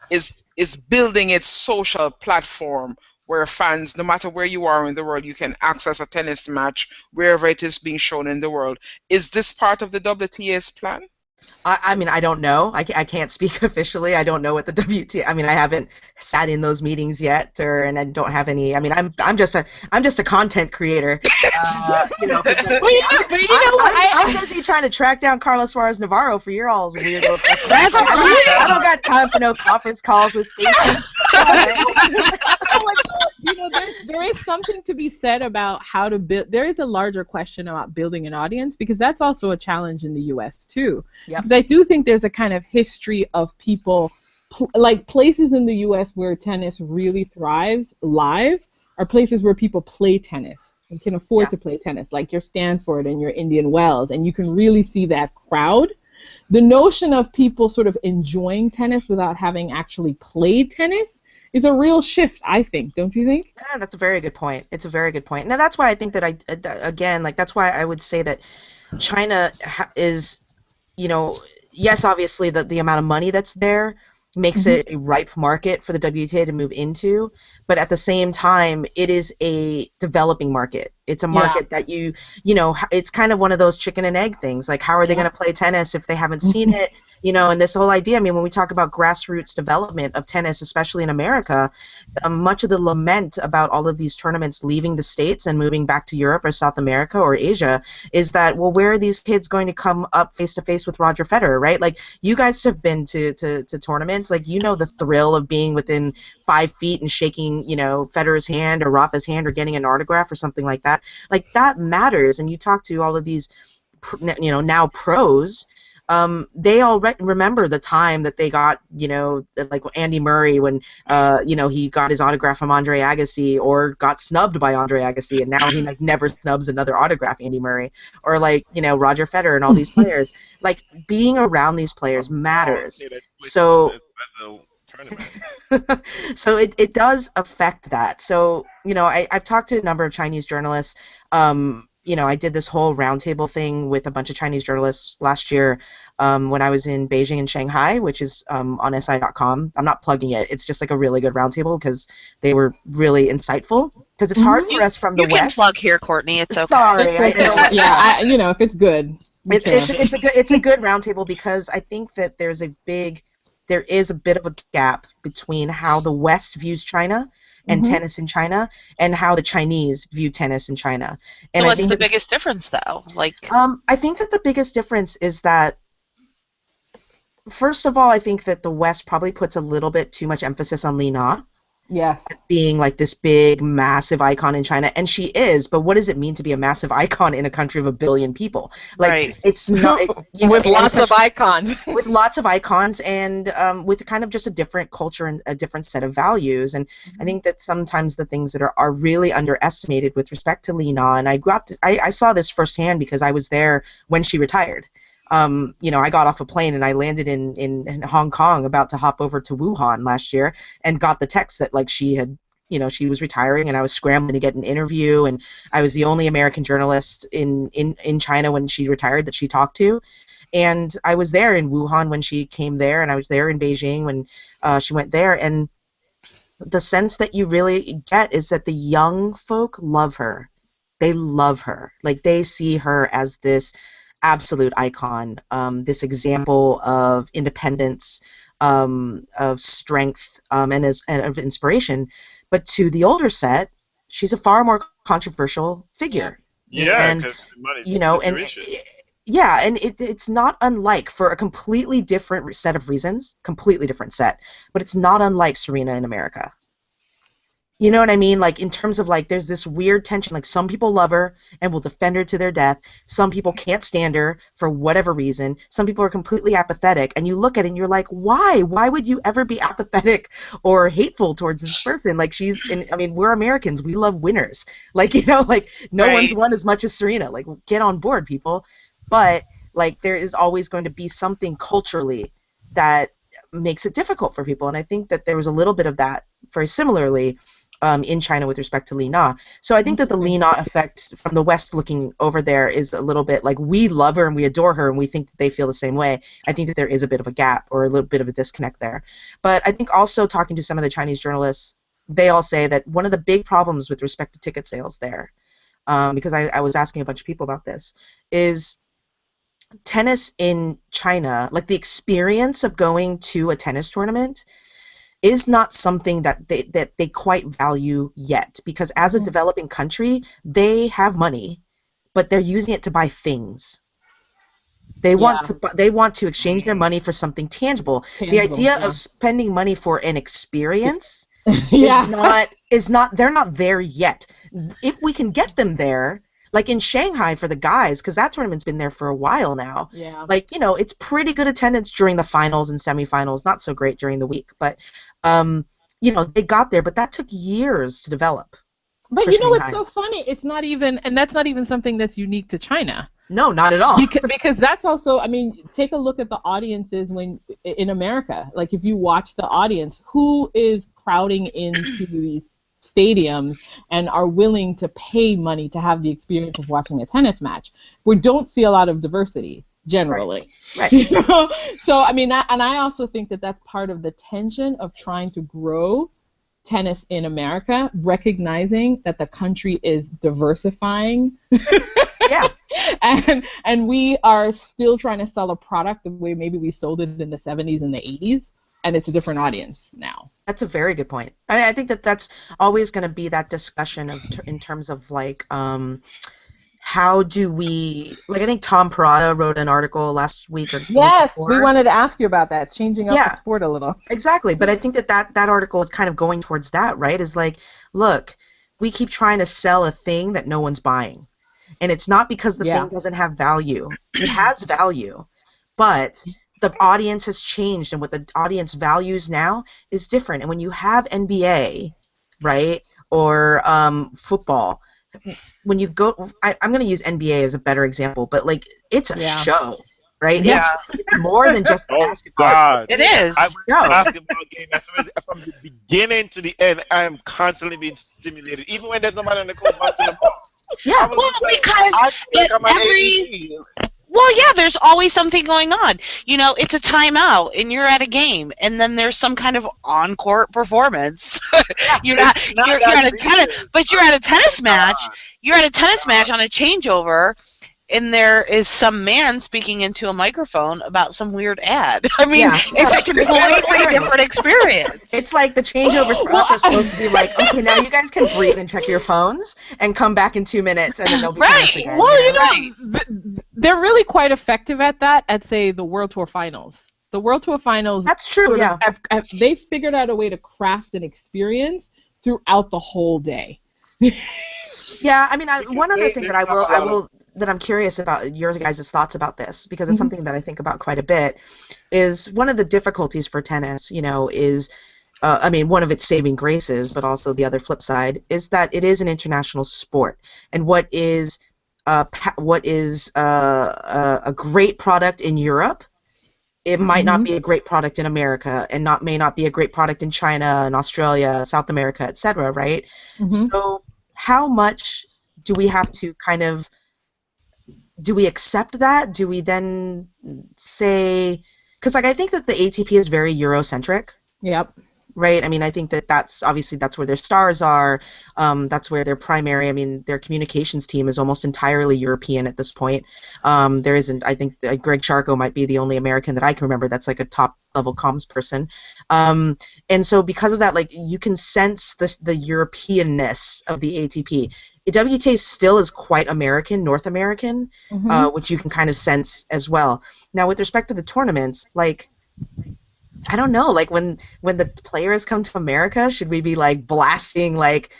is building its social platform where fans, no matter where you are in the world, you can access a tennis match wherever it is being shown in the world. Is this part of the WTA's plan? I mean, I don't know. I can't speak officially. I don't know what the WTA. I mean, I haven't sat in those meetings yet, and I don't have any. I mean, I'm just a content creator. You know, I'm busy trying to track down Carlos Suarez Navarro for your all's weird little questions. I don't got time for no conference calls with Stacey. You know, there is something to be said about how to build. There is a larger question about building an audience, because that's also a challenge in the U.S. too. Yep. Because I do think there's a kind of history of people, like places in the U.S. where tennis really thrives live are places where people play tennis and can afford to play tennis, like your Stanford and your Indian Wells, and you can really see that crowd. The notion of people sort of enjoying tennis without having actually played tennis is a real shift, I think. Don't you think? Yeah, that's a very good point. It's a very good point. Now, that's why I think that that's why I would say that China is, you know, yes, obviously the amount of money that's there makes it a ripe market for the WTA to move into, but at the same time, it is a developing market. It's a market that you know, it's kind of one of those chicken and egg things. Like, how are they going to play tennis if they haven't seen it? You know, and this whole idea, I mean, when we talk about grassroots development of tennis, especially in America, much of the lament about all of these tournaments leaving the States and moving back to Europe or South America or Asia is that, well, where are these kids going to come up face-to-face with Roger Federer, right? Like, you guys have been to tournaments. Like, you know the thrill of being within 5 feet and shaking, you know, Federer's hand or Rafa's hand or getting an autograph or something like that. Like, that matters. And you talk to all of these, you know, now pros, they all remember the time that they got, you know, like Andy Murray when, you know, he got his autograph from Andre Agassi, or got snubbed by Andre Agassi, and now he like never snubs another autograph, Andy Murray, or like, you know, Roger Federer and all these players. Like, being around these players matters. So tournament. So it does affect that. So, I've talked to a number of Chinese journalists. I did this whole roundtable thing with a bunch of Chinese journalists last year when I was in Beijing and Shanghai, which is on SI.com. I'm not plugging it. It's just like a really good roundtable because they were really insightful. Because it's hard for us from the West. You can plug here, Courtney. It's okay. Sorry. If it's good. It's a good roundtable because I think that there is a bit of a gap between how the West views China and tennis in China, and how the Chinese view tennis in China. And so what's the biggest difference, though? I think that the biggest difference is that, first of all, I think that the West probably puts a little bit too much emphasis on Li Na. Yes. As being like this big, massive icon in China, and she is. But what does it mean to be a massive icon in a country of 1 billion people? It's not with lots of icons. With lots of icons, and with kind of just a different culture and a different set of values. And I think that sometimes the things that are really underestimated with respect to Li Na, and I saw this firsthand because I was there when she retired. I got off a plane and I landed in Hong Kong, about to hop over to Wuhan last year, and got the text that she had, she was retiring, and I was scrambling to get an interview, and I was the only American journalist in China when she retired that she talked to. And I was there in Wuhan when she came there, and I was there in Beijing when she went there, and the sense that you really get is that the young folk love her. They love her. They see her as this absolute icon, this example of independence, of strength, and of inspiration. But to the older set, she's a far more controversial figure. Yeah, and yeah, and it's not unlike, for a completely different set of reasons, completely different set, but it's not unlike Serena in America. You know what I mean? In terms of, there's this weird tension. Some people love her and will defend her to their death. Some people can't stand her for whatever reason. Some people are completely apathetic. And you look at it and you're like, why? Why would you ever be apathetic or hateful towards this person? We're Americans. We love winners. No one's won as much as Serena. Get on board, people. But, there is always going to be something culturally that makes it difficult for people. And I think that there was a little bit of that very similarly in China with respect to Li Na. So I think that the Li Na effect from the West looking over there is a little bit we love her and we adore her and we think that they feel the same way. I think that there is a bit of a gap or a little bit of a disconnect there. But I think also talking to some of the Chinese journalists, they all say that one of the big problems with respect to ticket sales there, because I was asking a bunch of people about this, is tennis in China, the experience of going to a tennis tournament is not something that they quite value yet, because as a developing country, they have money, but they're using it to buy things. They want to exchange their money for something tangible. The idea of spending money for an experience is not they're not there yet. If we can get them there, in Shanghai for the guys, because that tournament's been there for a while now. Yeah. It's pretty good attendance during the finals and semifinals, not so great during the week. But, they got there, but that took years to develop. But you know what's so funny? It's not even, and that's not even something that's unique to China. No, not at all. Because that's also, take a look at the audiences in America. If you watch the audience, who is crowding into these stadiums and are willing to pay money to have the experience of watching a tennis match? We don't see a lot of diversity generally. Right. So I also think that that's part of the tension of trying to grow tennis in America, recognizing that the country is diversifying. Yeah. And we are still trying to sell a product the way maybe we sold it in the 70s and the 80s. And it's a different audience now. That's a very good point. I think that that's always going to be that discussion in terms of how do we, I think Tom Perrotta wrote an article last week or yes, we wanted to ask you about that, changing up the sport a little. Exactly, but I think that article is kind of going towards that, right? Is look, we keep trying to sell a thing that no one's buying, and it's not because the thing doesn't have value. It has value, but the audience has changed, and what the audience values now is different. And when you have NBA, right, or football, when you go, I'm going to use NBA as a better example, but it's a show. right? Yeah. It's more than just Oh basketball. God! It is. I watch No. a basketball game from the beginning to the end. I am constantly being stimulated, even when there's nobody on the court bouncing the ball. Yeah. I was Well, just like, because I feel like I'm on every AED. Well, yeah, there's always something going on. You know, it's a timeout and you're at a game and then there's some kind of on-court performance. You're It's not you're that at a tennis serious. but you're at a tennis Oh match. God! You're at a tennis match on a changeover and there is some man speaking into a microphone about some weird ad. I mean, Yeah. it's a completely different experience. It's like the changeovers for us are supposed to be like, okay, now you guys can breathe and check your phones and come back in 2 minutes, and then they'll be Right. tennis again. Well, you know, Right. they're really quite effective at that at, say, the World Tour Finals. The World Tour Finals, That's true. sort Yeah. of they figured out a way to craft an experience throughout the whole day. Yeah, I mean, Because one other thing they that I have a lot of- that I'm curious about your guys' thoughts about this, because it's something that I think about quite a bit, is one of the difficulties for tennis, you know, is, I mean, one of its saving graces, but also the other flip side, is that it is an international sport, and what is a great product in Europe, it might not be a great product in America, and may not be a great product in China and Australia, South America, etc. Right? So how much do we have to kind of, do we accept that? Do we then say, because like I think that the ATP is very Eurocentric, Yep. right? I mean, I think that that's where their stars are. That's where their primary, I mean, their communications team is almost entirely European at this point. There isn't, I think Greg Charco might be the only American that I can remember that's like a top level comms person. And so because of that, like you can sense the Europeanness of the ATP. The WTA still is quite American, North American, which you can kind of sense as well. Now, with respect to the tournaments, like, I don't know, like when the players come to America, should we be like blasting like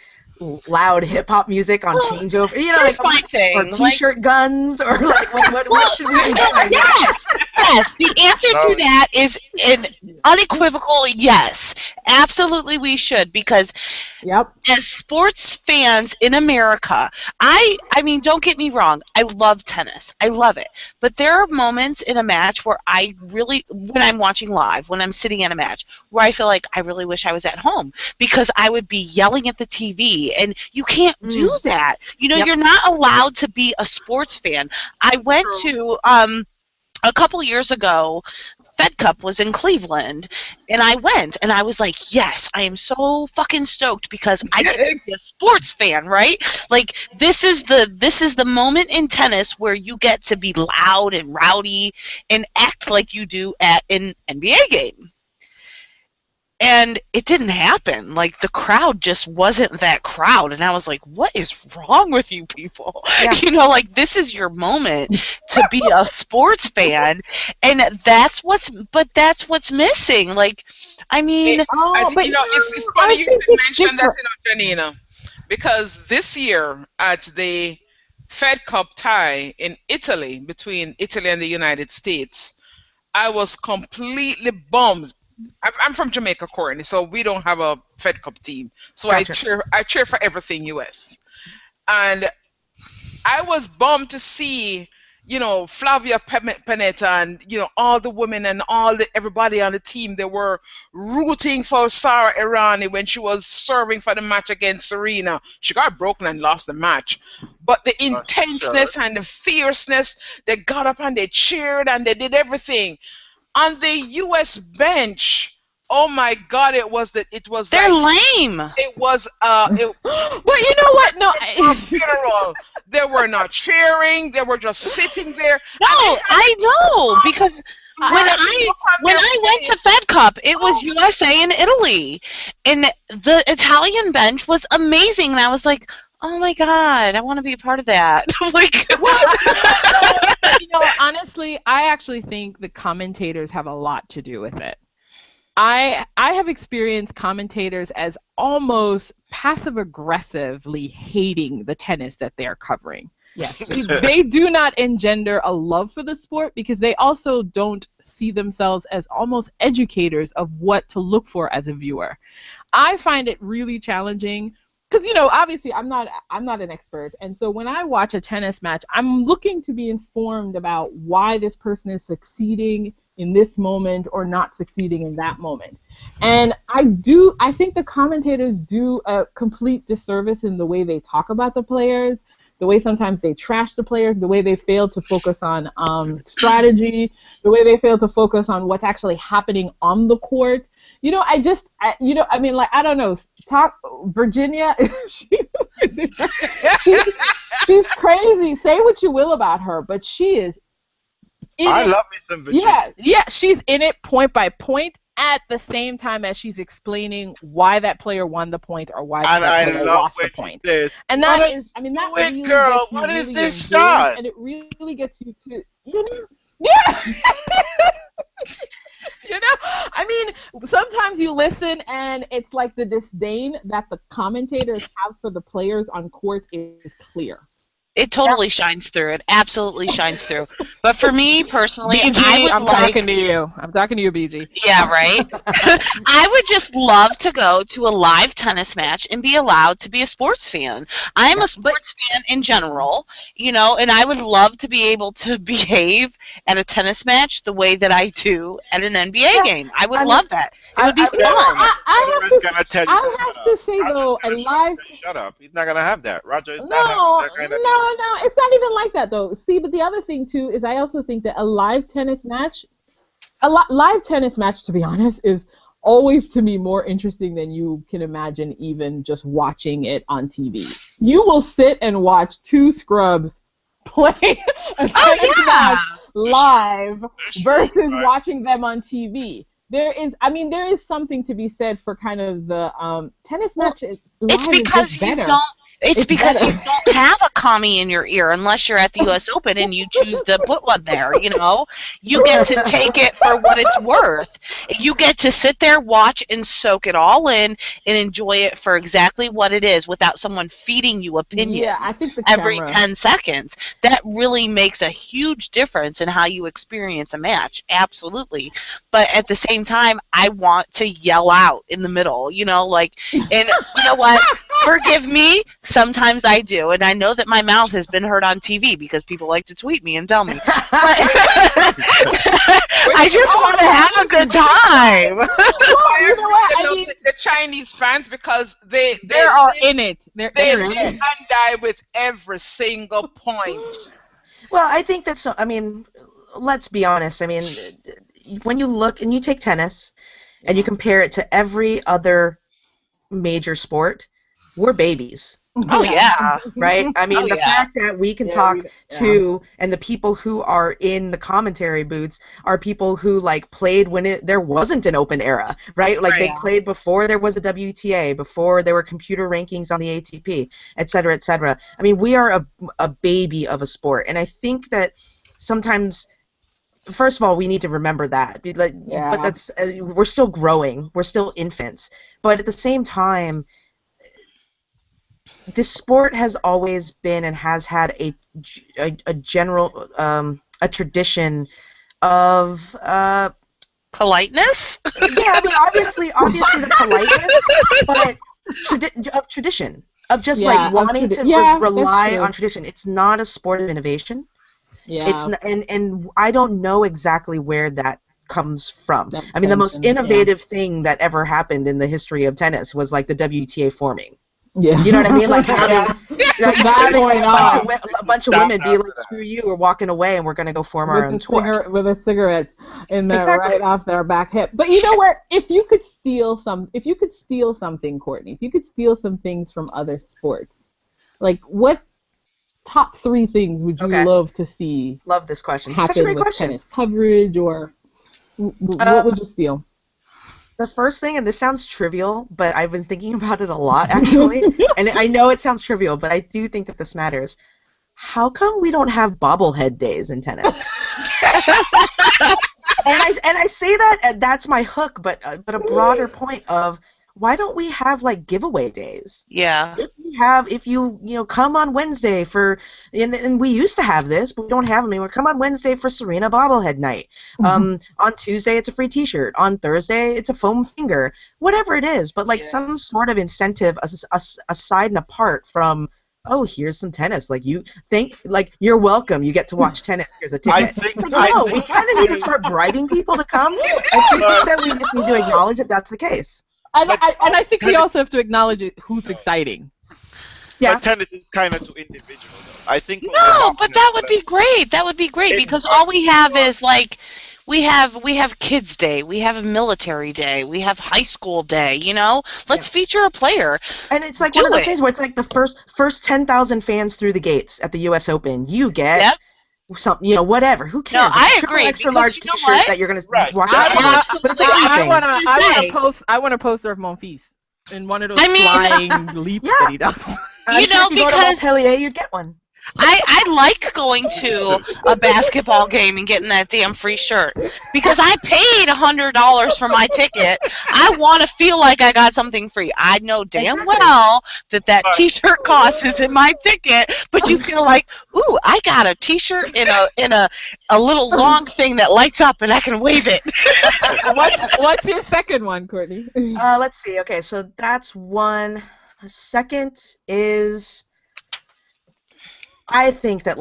loud hip hop music on changeover? You know, Here's like, my thing, or T-shirt guns, or like what should we be doing? Yes, the answer to that is an unequivocal yes. Absolutely we should, because Yep. as sports fans in America, I mean, don't get me wrong, I love tennis. I love it. But there are moments in a match where I really, when I'm watching live, when I'm sitting at a match, where I feel like I really wish I was at home, because I would be yelling at the TV, and you can't do that. You know, you're not allowed to be a sports fan. I went to a couple years ago, Fed Cup was in Cleveland, and I went, and I was like, yes, I am so fucking stoked because I get to be a sports fan, right? Like, this is the moment in tennis where you get to be loud and rowdy and act like you do at an NBA game. And it didn't happen. Like, the crowd just wasn't that crowd. And I was like, what is wrong with you people? Yeah. You know, like, this is your moment to be a sports fan. And that's what's missing. Like, I mean, But you know, it's funny you should mention that, you know, Janina, because this year at the Fed Cup tie in Italy, between Italy and the United States, I was completely bummed. I'm from Jamaica, Courtney, so we don't have a Fed Cup team. So Gotcha. I cheer for everything US. And I was bummed to see, you know, Flavia Pennetta and, you know, all the women and everybody on the team, they were rooting for Sarah Irani when she was serving for the match against Serena. She got broken and lost the match. But the intenseness and the fierceness, they got up and they cheered and they did everything. On the U.S. bench, oh my God, they're lame. It was Well, you know what? No, a funeral. They were not cheering. They were just sitting there. No, I know, because when I went to Fed Cup, it was USA and Italy, and the Italian bench was amazing, and I was like, oh my God, I want to be a part of that. Like, you know, honestly, I actually think the commentators have a lot to do with it. I have experienced commentators as almost passive-aggressively hating the tennis that they're covering. Yes. They do not engender a love for the sport because they also don't see themselves as almost educators of what to look for as a viewer. I find it really challenging because obviously I'm not an expert, and so when I watch a tennis match, I'm looking to be informed about why this person is succeeding in this moment or not succeeding in that moment. And I think the commentators do a complete disservice in the way they talk about the players, the way sometimes they trash the players, the way they fail to focus on strategy, the way they fail to focus on what's actually happening on the court. I don't know. Virginia, she's crazy. Say what you will about her, but she is I love me some Virginia. Yeah, she's in it point by point at the same time as she's explaining why that player won the point or why that player lost the point. And that really girl, gets you what really is this engaged, shot? and it really gets you to, yeah. Sometimes you listen and it's like the disdain that the commentators have for the players on court is clear. It totally shines through. It absolutely shines through. But for me personally, BG, I'm talking to you. I'm talking to you, BG. Yeah, right? I would just love to go to a live tennis match and be allowed to be a sports fan. I am a sports fan in general, and I would love to be able to behave at a tennis match the way that I do at an NBA game. I would love that. It would be fun. I have to say, though, a live... Shut up. He's not going to have that. Roger is No, it's not even like that, though. See, but the other thing, too, is I also think that a live tennis match, to be honest, is always, to me, more interesting than you can imagine even just watching it on TV. You will sit and watch two scrubs play a tennis match live versus watching them on TV. There is something to be said for kind of the tennis match. It's because you don't. It's because you don't have a commie in your ear unless you're at the U.S. Open and you choose to put one there, You get to take it for what it's worth. You get to sit there, watch, and soak it all in and enjoy it for exactly what it is without someone feeding you opinions every 10 seconds. That really makes a huge difference in how you experience a match, absolutely. But at the same time, I want to yell out in the middle, and you know what? Forgive me. Sometimes I do, and I know that my mouth has been heard on TV because people like to tweet me and tell me. But I just want to have a good time. The Chinese fans, because they are in it. They die with every single point. Well, I think that's. Let's be honest. When you look and you take tennis and you compare it to every other major sport, we're babies. Oh, yeah. Right? The fact that we can talk to, and the people who are in the commentary booths are people who, played when there wasn't an open era, right? They played before there was a WTA, before there were computer rankings on the ATP, et cetera, et cetera. We are a baby of a sport, and I think that sometimes... First of all, we need to remember that. But that's we're still growing. We're still infants. But at the same time, this sport has always been and has had a general a tradition of politeness. Yeah, obviously the politeness, but of tradition, of just wanting to rely on tradition. It's not a sport of innovation. Yeah. It's and I don't know exactly where that comes from. The most innovative thing that ever happened in the history of tennis was the WTA forming. Yeah. You know what I mean? Having a bunch of women be like, "Screw you, we're walking away, and we're going to go form our own tour." With a cigarette in there, right off their back hip. But you know what? If you could steal something, Courtney, if you could steal some things from other sports, what top 3 things would you love to see? Love this question. Happen Such a great with question. Tennis coverage, or what would you steal? The first thing, and this sounds trivial, but I've been thinking about it a lot, actually, and I know it sounds trivial, but I do think that this matters. How come we don't have bobblehead days in tennis? and I say that, that's my hook, but a broader point of, why don't we have like giveaway days? Yeah. If you come on Wednesday for, and we used to have this, but we don't have them anymore. Come on Wednesday for Serena bobblehead night. On Tuesday it's a free T-shirt. On Thursday it's a foam finger. Whatever it is, but like some sort of incentive aside and apart from, oh, here's some tennis. Like you're welcome. You get to watch tennis. Here's a ticket. We kind of need to start bribing people to come. I think that we just need to acknowledge that that's the case. And I think we also have to acknowledge who's exciting. Yeah. But tennis is kind of too individual, though. I think. No, but that would be great. That would be great because all we have is like. We have Kids Day, we have a Military Day, we have High School Day, Let's feature a player. And it's like one of those things where it's like the first 10,000 fans through the gates at the U.S. Open, you get something, whatever. Who cares? No, I triple agree. Extra large T-shirt that you're gonna walk out with. But it's like I want a poster of Monfils in one of those flying leaps that he does. If you go to Montpellier, you'd get one. I like going to a basketball game and getting that damn free shirt because I paid $100 for my ticket. I want to feel like I got something free. I know damn well that T-shirt cost is in my ticket, but you feel like, ooh, I got a T-shirt in a little long thing that lights up and I can wave it. What's your second one, Courtney? Let's see. Okay, so that's one. Second is. I think that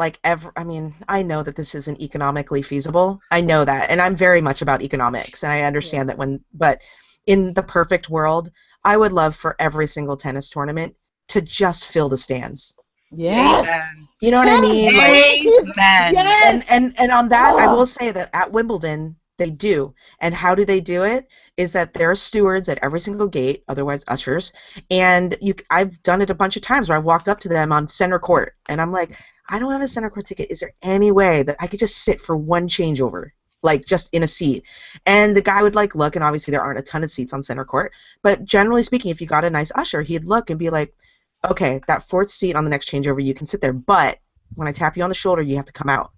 I know that this isn't economically feasible. I know that, and I'm very much about economics, and I understand that but in the perfect world, I would love for every single tennis tournament to just fill the stands. Yeah. You know what I mean? Amen. Yes. And on that, I will say that at Wimbledon, they do. And how do they do it? Is that there are stewards at every single gate, otherwise ushers, and I've done it a bunch of times where I've walked up to them on center court, and I'm like, I don't have a center court ticket. Is there any way that I could just sit for one changeover, like just in a seat? And the guy would look, and obviously there aren't a ton of seats on center court, but generally speaking, if you got a nice usher, he'd look and be like, okay, that fourth seat on the next changeover, you can sit there, but when I tap you on the shoulder, you have to come out.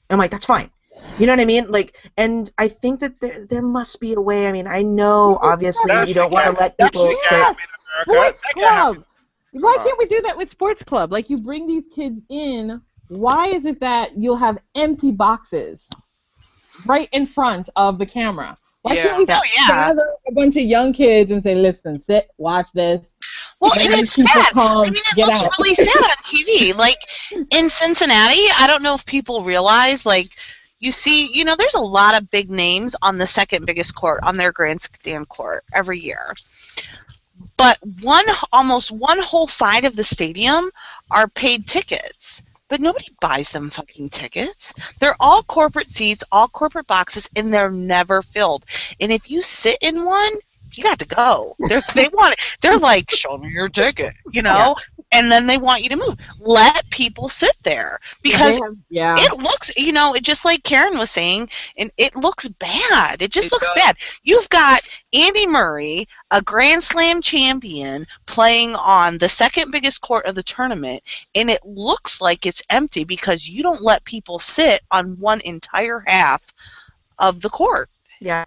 And I'm like, that's fine. You know what I mean? And I think that there must be a way. I mean, I know obviously you don't want to let people sit. Sports club. Why can't we do that with sports club? Like, you bring these kids in. Why is it that you'll have empty boxes right in front of the camera? Why can't we gather a bunch of young kids and say, listen, sit, watch this. Well, and it's sad. It looks really sad on TV. Like, in Cincinnati, I don't know if people realize, you see, there's a lot of big names on the second biggest court, on their grandstand court every year. But almost one whole side of the stadium are paid tickets. But nobody buys them fucking tickets. They're all corporate seats, all corporate boxes, and they're never filled. And if you sit in one, you got to go. They're like, show me your ticket, and then they want you to move. Let people sit there because it looks, just like Karen was saying, and it looks bad. It just looks bad. You've got Andy Murray, a Grand Slam champion, playing on the second biggest court of the tournament, and it looks like it's empty because you don't let people sit on one entire half of the court. Yeah.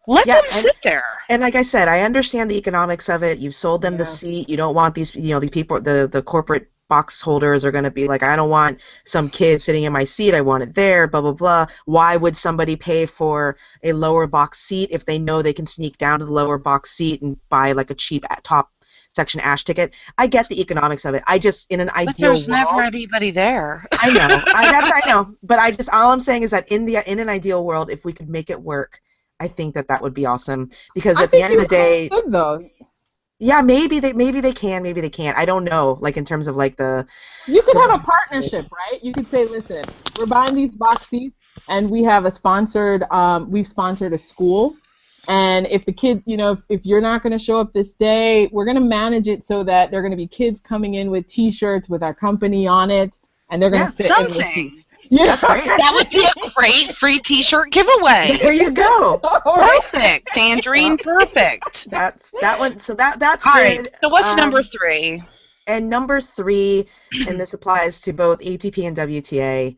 Let them sit there. And like I said, I understand the economics of it. You've sold them the seat. You don't want these people, the corporate box holders are going to be like, I don't want some kid sitting in my seat. I want it there, blah, blah, blah. Why would somebody pay for a lower box seat if they know they can sneak down to the lower box seat and buy a cheap top section ash ticket? I get the economics of it. I just, in an ideal world, there's never anybody there. I know. I know. But all I'm saying is that in an ideal world, if we could make it work, I think that would be awesome because at the end of the day, yeah, maybe they can, maybe they can't. I don't know. In terms of the, you could have a partnership, right? You could say, listen, we're buying these box seats, and we have we've sponsored a school, and if the kids, if you're not going to show up this day, we're going to manage it so that there are going to be kids coming in with T-shirts with our company on it, and they're going to sit in the seats. Yeah, that's great. That would be a great free T-shirt giveaway. There you go. Perfect, Tangerine. Perfect. That's that one. So that's all good. Right. So what's number 3? And number 3, and this applies to both ATP and WTA.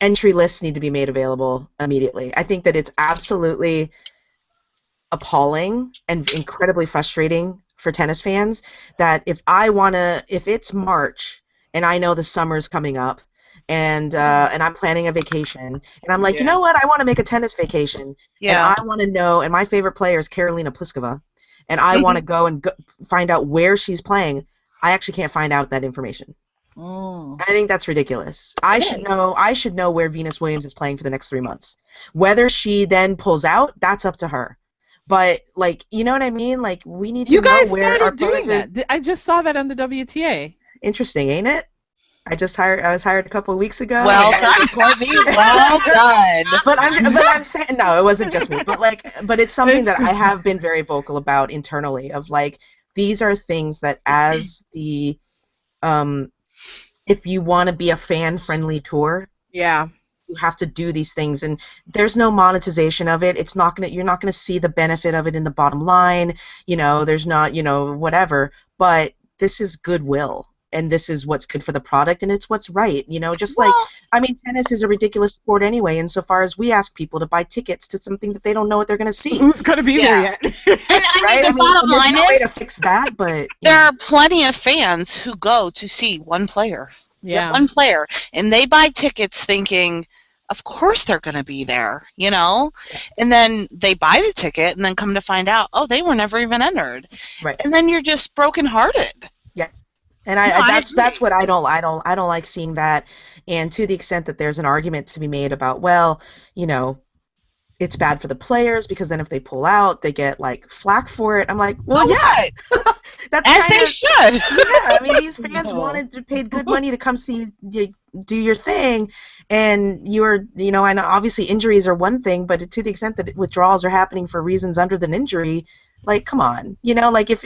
Entry lists need to be made available immediately. I think that it's absolutely appalling and incredibly frustrating for tennis fans that if it's March and I know the summer's coming up and I'm planning a vacation and I'm like, you know what, I want to make a tennis vacation and I want to know, and my favorite player is Karolina Pliskova, and I want to go and find out where she's playing. I actually can't find out that information. I think that's ridiculous. I should know where Venus Williams is playing for the next 3 months. Whether she then pulls out, that's up to her. But like, you know what I mean? Like, we need to know where our players are. I just saw that on the WTA. Interesting, ain't it? I was hired a couple of weeks ago. Well done, Courtney. Well done. But I'm saying, no, it wasn't just me. But it's something that I have been very vocal about internally. Of like, these are things that as the if you want to be a fan-friendly tour, you have to do these things, and there's no monetization of it. You're not gonna see the benefit of it in the bottom line. You know, there's not, whatever. But this is goodwill, and this is what's good for the product, and it's what's right. Tennis is a ridiculous sport anyway, insofar as we ask people to buy tickets to something that they don't know what they're gonna see. Who's gonna be there yet? And the bottom line there's no way to fix that, but there are plenty of fans who go to see one player. One player, and they buy tickets thinking, of course they're going to be there, and then they buy the ticket and then come to find out, oh, they were never even entered, right? And then you're just brokenhearted. Yeah, and that's what I don't like seeing that, and to the extent that there's an argument to be made about, well, it's bad for the players because then if they pull out, they get like flack for it. I'm like, well, that's as they should. Yeah, I mean, these fans paid good money to come see you do your thing, and and obviously injuries are one thing, but to the extent that withdrawals are happening for reasons other than injury, like, come on, like if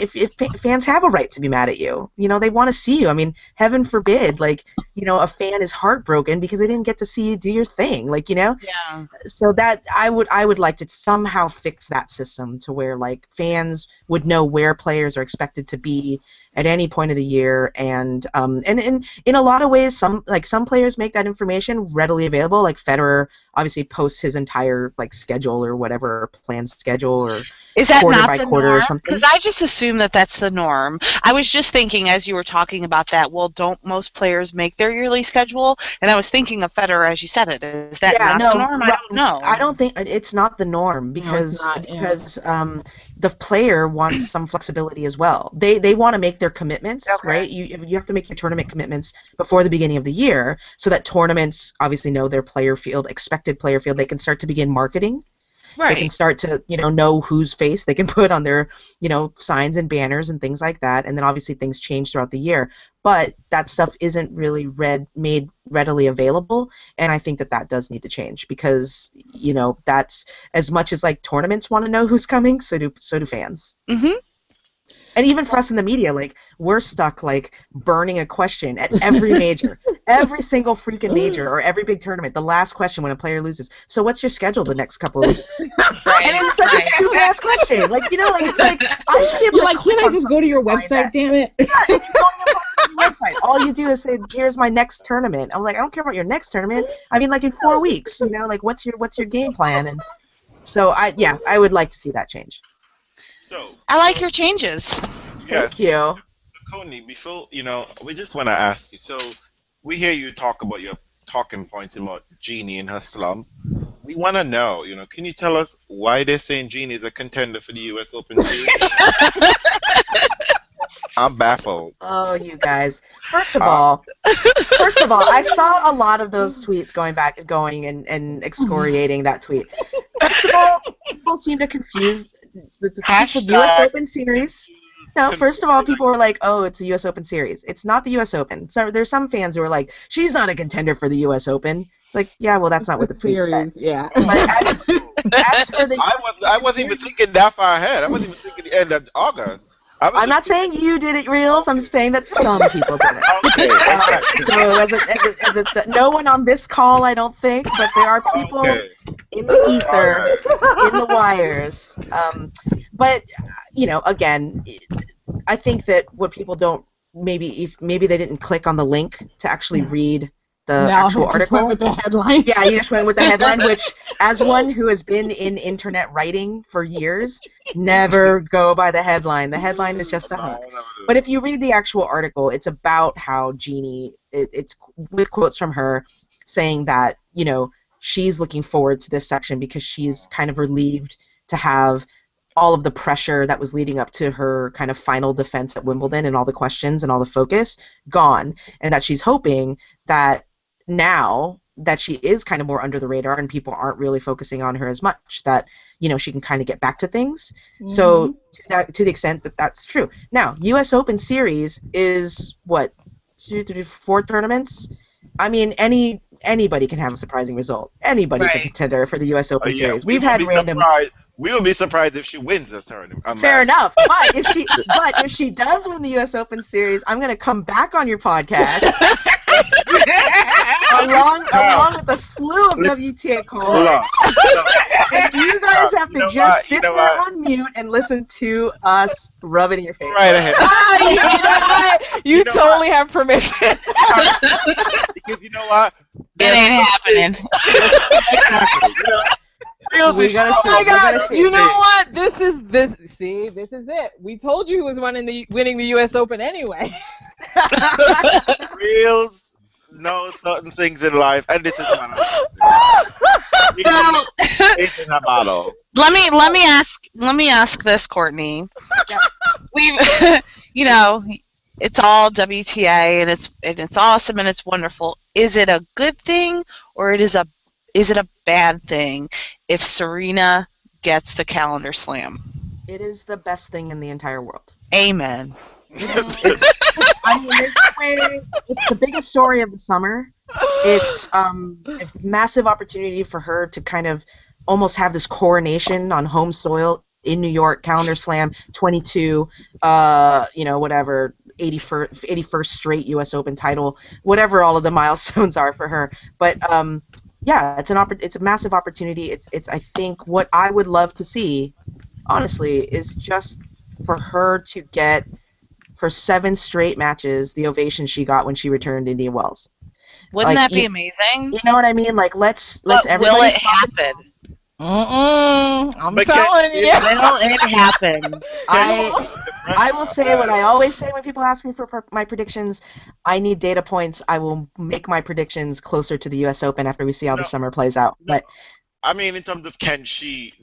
fans have a right to be mad at you, they want to see you. I mean, heaven forbid, like, a fan is heartbroken because they didn't get to see you do your thing, like, Yeah. So that I would like to somehow fix that system to where like fans would know where players are expected to be at any point of the year, and in a lot of ways, some players make that information readily available. Like Federer obviously posts his entire like schedule or whatever, planned schedule, or is that quarter not by the quarter norm? or something. Because I just assume that that's the norm. I was just thinking as you were talking about that. Well, don't most players make their yearly schedule? And I was thinking of Federer as you said it. Is that not the norm? I don't know. I don't think it's not the norm because the player wants some flexibility as well. They want to make their commitments, right? You have to make your tournament commitments before the beginning of the year so that tournaments obviously know their player field, expected player field. They can start to begin marketing. Right. They can start to, know whose face they can put on their, signs and banners and things like that. And then obviously things change throughout the year. But that stuff isn't really made readily available. And I think that does need to change because, that's as much as like tournaments want to know who's coming, so do fans. Mm-hmm. And even for us in the media, like, we're stuck, like, burning a question at every major, every single freaking major or every big tournament. The last question when a player loses, so what's your schedule the next couple of weeks? Right. And it's such a stupid-ass question. Like, it's like, I should be able to click can I just go to your website, damn it? Yeah, if you go to your website, all you do is say, here's my next tournament. I'm like, I don't care about your next tournament. I mean, like, in 4 weeks, like, what's your game plan? And so, I would like to see that change. So I like your changes. Thank you. Courtney, before we just want to ask you. So we hear you talk about your talking points about Genie and her slump. We want to know, can you tell us why they're saying Genie is a contender for the U.S. Open Series? I'm baffled. Oh, you guys. First of all, I saw a lot of those tweets going and excoriating that tweet. First of all, people seem to confuse the U.S. Open Series. No, first of all, people were like, oh, it's the U.S. Open Series. It's not the U.S. Open. So there's some fans who are like, she's not a contender for the U.S. Open. It's like, yeah, well, that's not what the tweet said. Yeah. But as for the I wasn't even thinking that far ahead. I wasn't even thinking the end of August. I'm not saying you did it, Reels. I'm saying that some people did it. Okay. So no one on this call, I don't think, but there are people in the ether, in the wires. But again, I think that what people don't maybe they didn't click on the link to actually read the Now actual I just went article. with the headline. Yeah, you just went with the headline, which, as one who has been in internet writing for years, never go by the headline. The headline is just a hook. But if you read the actual article, it's about how Genie, it's with quotes from her saying that, you know, she's looking forward to this section because she's kind of relieved to have all of the pressure that was leading up to her kind of final defense at Wimbledon and all the questions and all the focus gone, and that she's hoping that now that she is kind of more under the radar and people aren't really focusing on her as much, that, you know, she can kind of get back to things. Mm-hmm. So to the extent that that's true. Now, U.S. Open Series is, what, 2, 3, 4 tournaments? I mean, anybody can have a surprising result. Anybody's a contender for the U.S. Open Series. We've had random... We would be surprised if she wins the tournament. Fair enough. But if she does win the U.S. Open Series, I'm going to come back on your podcast along with a slew of WTA calls. And you guys have to just sit there on mute and listen to us rub it in your face. Right ahead. You totally have permission. Because you know what? It ain't happening. We gotta see. Oh my God! Gotta see. You know what? This is it. We told you who was winning the U.S. Open anyway. Reals know certain things in life, and this is one of them. It's in a bottle. Let me ask this, Courtney. Yep. We've, you know, it's all WTA and it's awesome and it's wonderful. Is it a good thing or is it a bad thing if Serena gets the calendar slam? It is the best thing in the entire world. Amen. It's the biggest story of the summer. It's a massive opportunity for her to kind of almost have this coronation on home soil in New York, calendar slam, 22, you know, whatever, 81st straight U.S. Open title, whatever all of the milestones are for her. But yeah, it's a massive opportunity. It's I think what I would love to see, honestly, is just for her to get for 7 straight matches the ovation she got when she returned to Indian Wells. Wouldn't Like, that be amazing? You know what I mean? Like, let's everybody. Will it stop. happen? I'm But telling you. Will it happen? I will say what I always say when people ask me for my predictions. I need data points. I will make my predictions closer to the U.S. Open after we see how the summer plays out. But I mean, in terms of do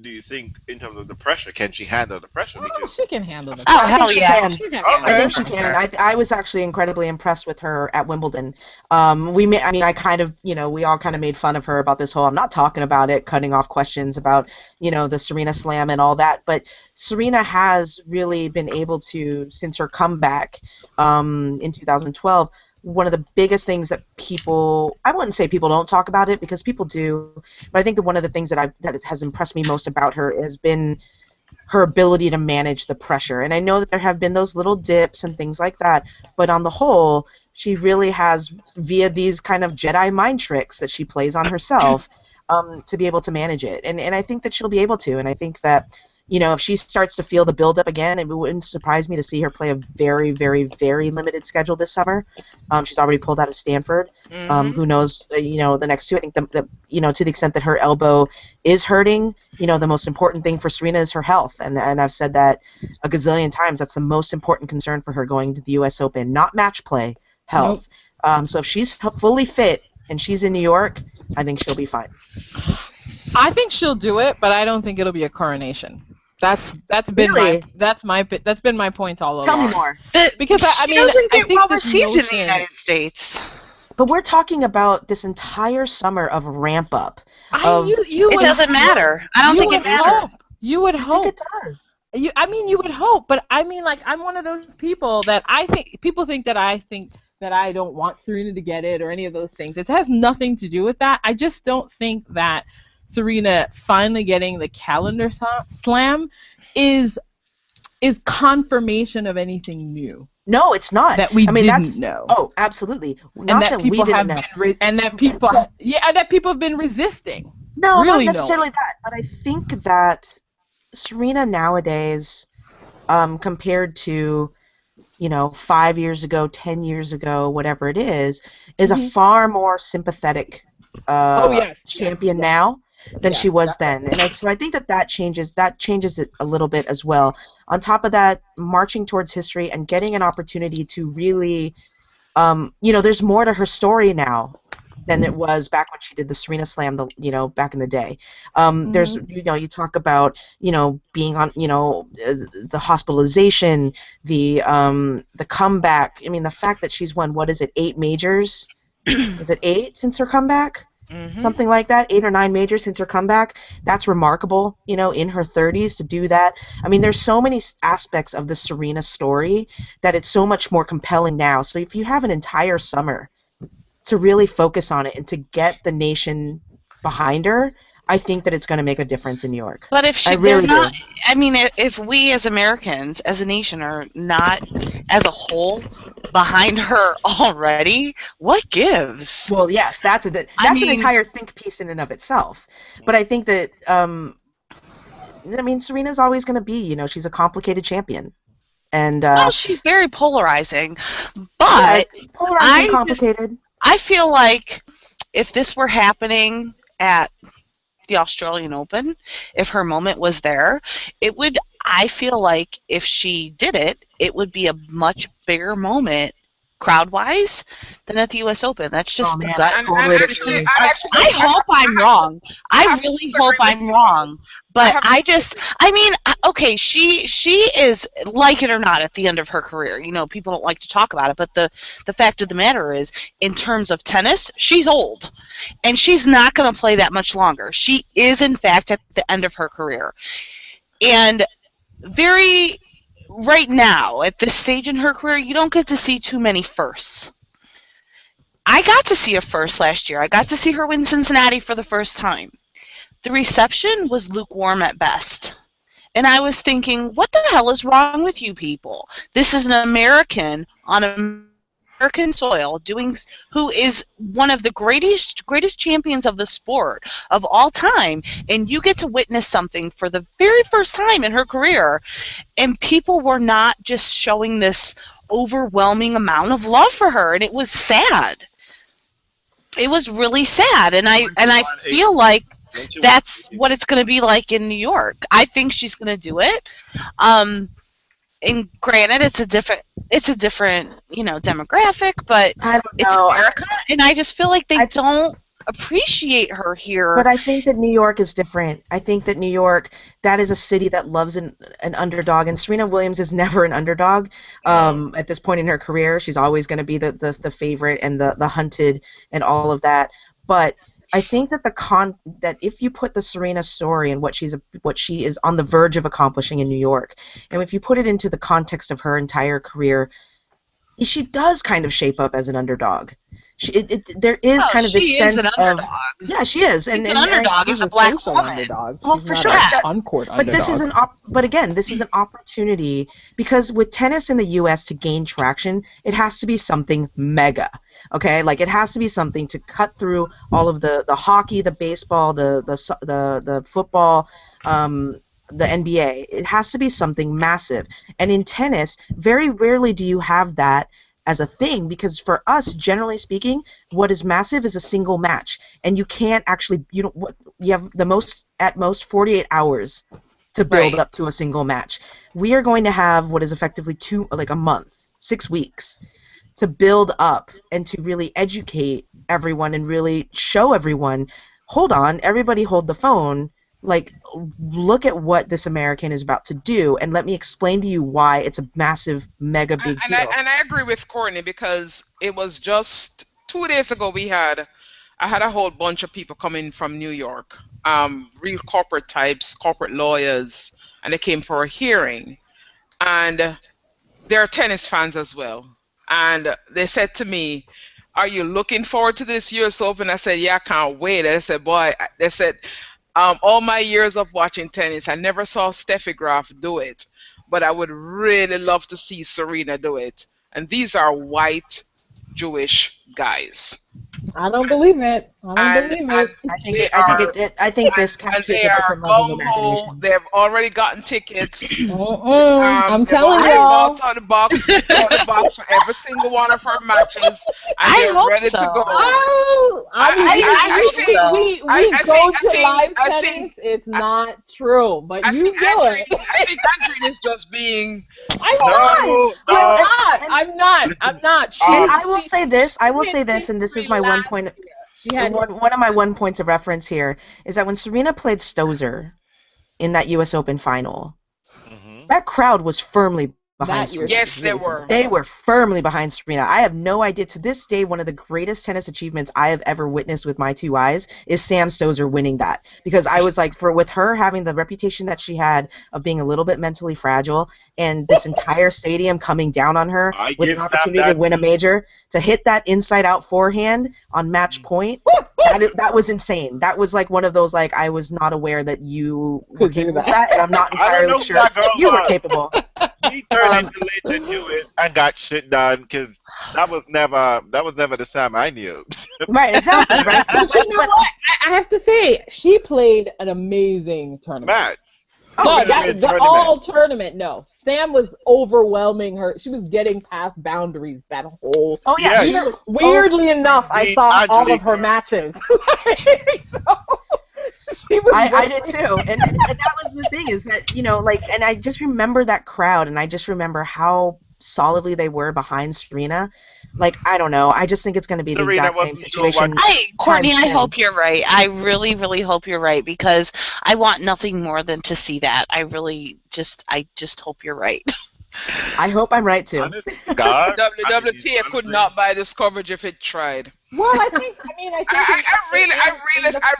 you think, in terms of the pressure, can she handle the pressure? Oh, she can handle the Oh, I think hell she yeah. can. She can I think she Okay. can. I was actually incredibly impressed with her at Wimbledon. I kind of, you know, we all kind of made fun of her about this whole, I'm not talking about it, cutting off questions about, you know, the Serena Slam and all that. But Serena has really been able to, since her comeback in 2012, one of the biggest things that people, I wouldn't say people don't talk about it because people do, but I think that one of the things that has impressed me most about her has been her ability to manage the pressure. And I know that there have been those little dips and things like that, but on the whole, she really has, via these kind of Jedi mind tricks that she plays on herself, to be able to manage it. And I think that she'll be able to. And I think that, you know, if she starts to feel the build-up again, it wouldn't surprise me to see her play a very, very, very limited schedule this summer. She's already pulled out of Stanford. Who knows, you know, the next two. I think, you know, to the extent that her elbow is hurting, you know, the most important thing for Serena is her health. And I've said that a gazillion times. That's the most important concern for her going to the U.S. Open, not match play, health. Nope. So if she's fully fit and she's in New York, I think she'll be fine. I think she'll do it, but I don't think it'll be a coronation. That's been really? that's been my point all along. Tell me more. Because I mean, doesn't get I well think received in the United States. But we're talking about this entire summer of ramp up. It doesn't matter. I don't think it matters. You would hope. I think it does. You would hope, but I mean, like, I'm one of those people that I think people think that I don't want Serena to get it or any of those things. It has nothing to do with that. I just don't think that Serena finally getting the calendar slam is confirmation of anything new. No, it's not. That we didn't know. Oh, absolutely. Not that we didn't know. And that people have been resisting. No, really not necessarily that. But I think that Serena nowadays, compared to, 5 years ago, 10 years ago, whatever it is a far more sympathetic champion now than she was then. And so I think that changes it a little bit as well. On top of that, marching towards history and getting an opportunity to really, there's more to her story now than it was back when she did the Serena Slam, back in the day. There's, you talk about, being on, the hospitalization, the comeback. I mean, the fact that she's won, 8 majors? Is it 8 since her comeback? Something like that, 8 or 9 majors since her comeback. That's remarkable, in her 30s to do that. I mean, there's so many aspects of the Serena story that it's so much more compelling now. So if you have an entire summer to really focus on it and to get the nation behind her, I think that it's going to make a difference in New York. But if if we as Americans, as a nation, are not as a whole behind her already, what gives? Well, yes, that's an entire think piece in and of itself. But I think that Serena's always going to be, she's a complicated champion. And she's very polarizing, but polarizing, complicated. I feel like if this were happening at the Australian Open, if her moment was there, I feel like if she did it, it would be a much bigger moment crowd-wise than at the U.S. Open. That's just the gut. I hope I'm wrong. I really hope I'm wrong. But okay, she is, like it or not, at the end of her career. People don't like to talk about it, but the fact of the matter is, in terms of tennis, she's old. And she's not going to play that much longer. She is, in fact, at the end of her career. And right now, at this stage in her career, you don't get to see too many firsts. I got to see a first last year. I got to see her win Cincinnati for the first time. The reception was lukewarm at best. And I was thinking, what the hell is wrong with you people? This is an American on American soil who is one of the greatest champions of the sport of all time, and you get to witness something for the very first time in her career, and people were not just showing this overwhelming amount of love for her, and it was sad. It was really sad, and I feel like that's what it's going to be like in New York. I think she's going to do it. And granted, it's a different demographic, but it's America, and I just feel like they don't appreciate her here. But I think that New York is different. I think that New York, that is a city that loves an underdog, and Serena Williams is never an underdog. At this point in her career, she's always going to be the favorite and the hunted and all of that. But I think that that if you put the Serena story and what she is on the verge of accomplishing in New York, and if you put it into the context of her entire career, she does kind of shape up as an underdog. There is kind of this sense of she is, and an underdog is a black woman. Underdog. Well, for sure. On-court but underdog. This is an opportunity, because with tennis in the U.S. to gain traction, it has to be something mega. Okay, like it has to be something to cut through all of the hockey, the baseball, the football, the NBA. It has to be something massive. And in tennis, very rarely do you have that as a thing, because for us, generally speaking, what is massive is a single match, and you can't actually, you have at most 48 hours to build up to a single match. We are going to have what is effectively a month, 6 weeks, to build up and to really educate everyone and really show everyone, hold on, everybody hold the phone, look at what this American is about to do, and let me explain to you why it's a massive, mega big deal. And I agree with Courtney, because it was just 2 days ago I had a whole bunch of people coming from New York, real corporate types, corporate lawyers, and they came for a hearing. And they're tennis fans as well. And they said to me, "Are you looking forward to this US Open?" I said, "Yeah, I can't wait." And they said, all my years of watching tennis, I never saw Steffi Graf do it, but I would really love to see Serena do it. And these are white Jewish guys. I don't believe it. I don't believe it. I think this and captures they a are different level of gung ho. imagination. They've already gotten tickets. I'm They've telling already y'all. bought out the box, booked out the box for every single one of her matches, and I they're hope ready so. to go. Oh, I mean, I we, think- we, we, I we think- go I to think- live I tennis. think- It's not true, but you do it. I think Andrine is just being. I'm not. I'm not. I'm not. She, And I will she- say this. I will she say hit this, and this is 6-3 my one last point. year. She had One of my one points of reference here is that when Serena played Stosur in that U.S. Open final, that crowd was firmly behind that year. Serena. Yes, they were. They were firmly behind Serena. I have no idea. To this day, one of the greatest tennis achievements I have ever witnessed with my two eyes is Sam Stosur winning that. Because I was like, with her having the reputation that she had of being a little bit mentally fragile, and this entire stadium coming down on her with an opportunity to win a major, to hit that inside-out forehand on match point, that was insane. That was like one of those, like, I was not aware that you were capable of that, and I'm not entirely sure you were capable. He turned into Leighton Hewitt and got shit done because that was never the Sam I knew. Right, exactly. Right. But you know what? I have to say, she played an amazing tournament. Matt. No, the all tournament. No, Sam was overwhelming her. She was getting past boundaries that whole. Oh yeah. Weirdly enough, I saw all of her matches. I did too, and that was the thing, is that, you know, like, and I just remember that crowd, and I just remember how solidly they were behind Serena. Like, I don't know, I just think it's going to be the exact same situation. Courtney, I hope you're right. I really, really hope you're right, because I want nothing more than to see that. I just hope you're right. I hope I'm right too. WWTA could not buy this coverage if it tried. Well, I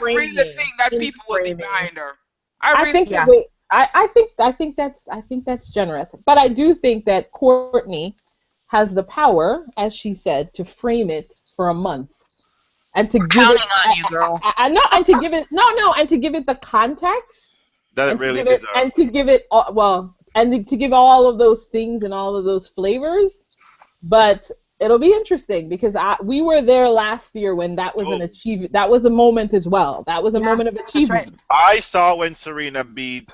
really think that people will be behind her. I think that's generous, but I do think that Courtney has the power, as she said, to frame it for a month and to give it. On you, girl. And to give it the context that it really deserves. And to give it and to give all of those things and all of those flavors, but it'll be interesting because we were there last year when that was an achievement. That was a moment as well. That was a moment of achievement. Right. I saw when Serena beat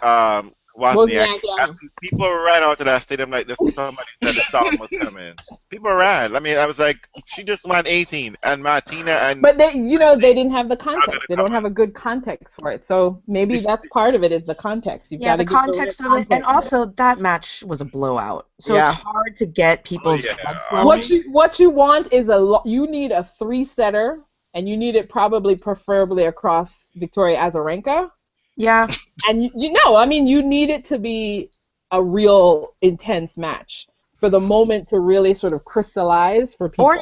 Wozniacki. People ran out to that stadium like this. Somebody said the storm was coming. People ran. I mean, I was like, she just won 18, and Martina and. But they didn't have the context. They don't have a good context for it. So maybe that's part of it, is the context. You've got to the context of it, and also that match was a blowout. So it's hard to get people's blood flowing. What you want is you need a 3-setter, and you need it preferably across Victoria Azarenka. Yeah. And you need it to be a real intense match for the moment to really sort of crystallize for people. Or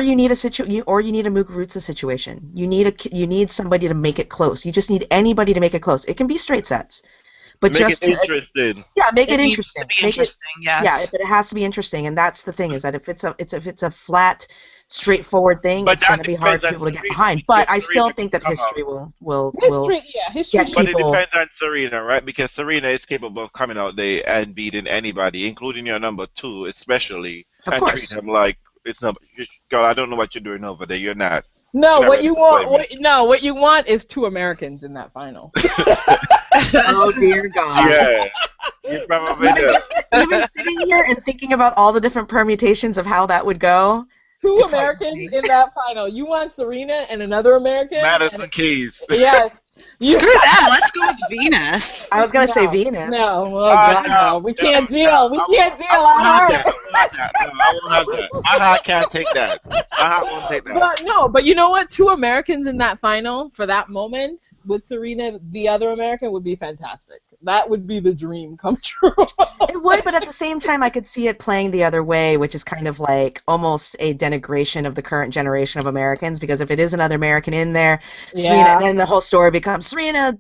you need a Muguruza situation. You need somebody to make it close. You just need anybody to make it close. It can be straight sets. But make it interesting. Yeah, make it interesting. Needs to be interesting, yes. Yeah, but it has to be interesting, and that's the thing, is that if it's a flat, straightforward thing, it's going to be hard for people to get behind. But I still think that history will get people. But it depends on Serena, right? Because Serena is capable of coming out there and beating anybody, including your number 2, especially, and treat him like it's not. Girl, I don't know what you're doing over there. You're not. No, what you want is 2 Americans in that final. Oh dear God! Yeah, you probably even sitting here and thinking about all the different permutations of how that would go. 2 Americans in that final. You want Serena and another American? Madison Keys. Yes. Screw that. Let's go with Venus. I was gonna say Venus. No, no. We can't deal. We can't deal. I won't have that. My heart can't take that. My heart won't take that. But you know what? 2 Americans in that final for that moment with Serena, the other American, would be fantastic. That would be the dream come true. It would, but at the same time, I could see it playing the other way, which is kind of like almost a denigration of the current generation of Americans, because if it is another American in there, Serena, and then the whole story becomes Serena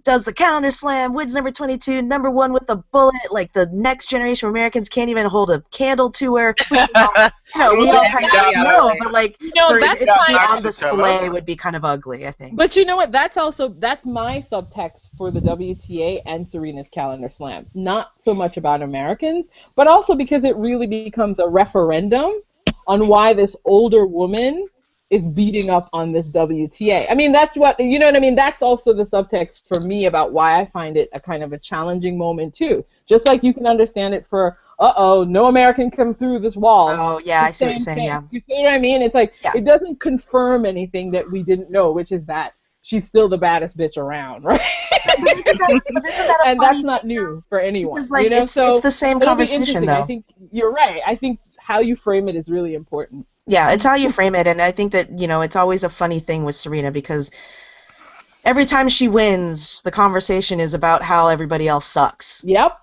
does the calendar slam, wins number 22, number 1 with a bullet. Like, the next generation of Americans can't even hold a candle to her. We all kind of know, but like, for it to be on display would be kind of ugly, I think. But you know what? That's my subtext for the WTA and Serena's calendar slam. Not so much about Americans, but also because it really becomes a referendum on why this older woman is beating up on this WTA. I mean, that's what, you know what I mean? That's also the subtext for me about why I find it a kind of a challenging moment, too. Just like you can understand it for, no American come through this wall. Oh, yeah, I see what you're saying, yeah. You see what I mean? It's like, it doesn't confirm anything that we didn't know, which is that she's still the baddest bitch around, right? And that's not new for anyone. It's like, it's the same conversation, though. I think you're right. I think how you frame it is really important. Yeah, it's how you frame it, and I think that, it's always a funny thing with Serena because every time she wins, the conversation is about how everybody else sucks. Yep.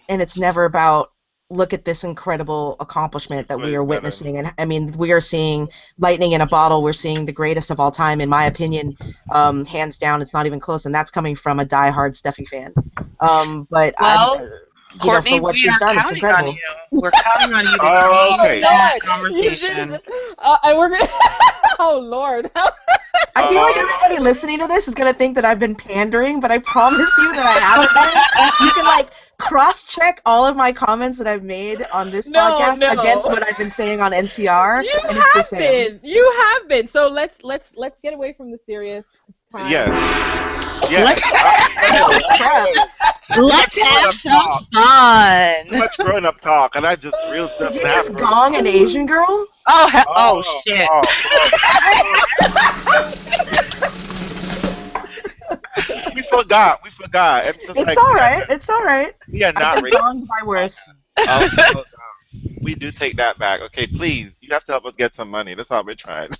And it's never about, look at this incredible accomplishment that we are witnessing. And I mean, we are seeing lightning in a bottle. We're seeing the greatest of all time, in my opinion, hands down. It's not even close, and that's coming from a diehard Steffi fan. But Courtney, for what she's done, it's incredible. We're counting on you to change that conversation. And we're gonna oh Lord. I feel like everybody listening to this is gonna think that I've been pandering, but I promise you that I haven't been. You can cross-check all of my comments that I've made on this podcast against what I've been saying on NCR, and it's the same. You have been. So let's get away from the serious. Yes. Let's have some fun. Too much grown-up talk, and I just real stuff. Did you just gong an Asian girl? Oh shit. We forgot. It's alright. It's alright. Yeah, not I've been gonged by worse. We do take that back. Okay, please. You have to help us get some money. That's all we're trying. The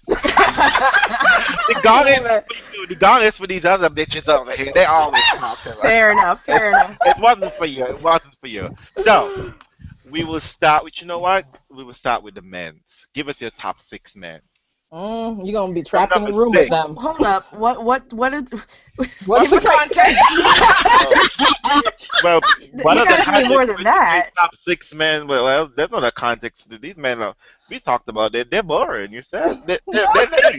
gong is for these other bitches over here. They always talk to us. Fair enough. It wasn't for you. So, we will start with, you know what? We will start with the men's. Give us your top 6 men. You're gonna be trapped in a room with them. Hold up. What's the context? Well, what you are the gotta be more than that. Top 6 men. Well, there's not a context to these men. We talked about it. They're boring. You said they're nice.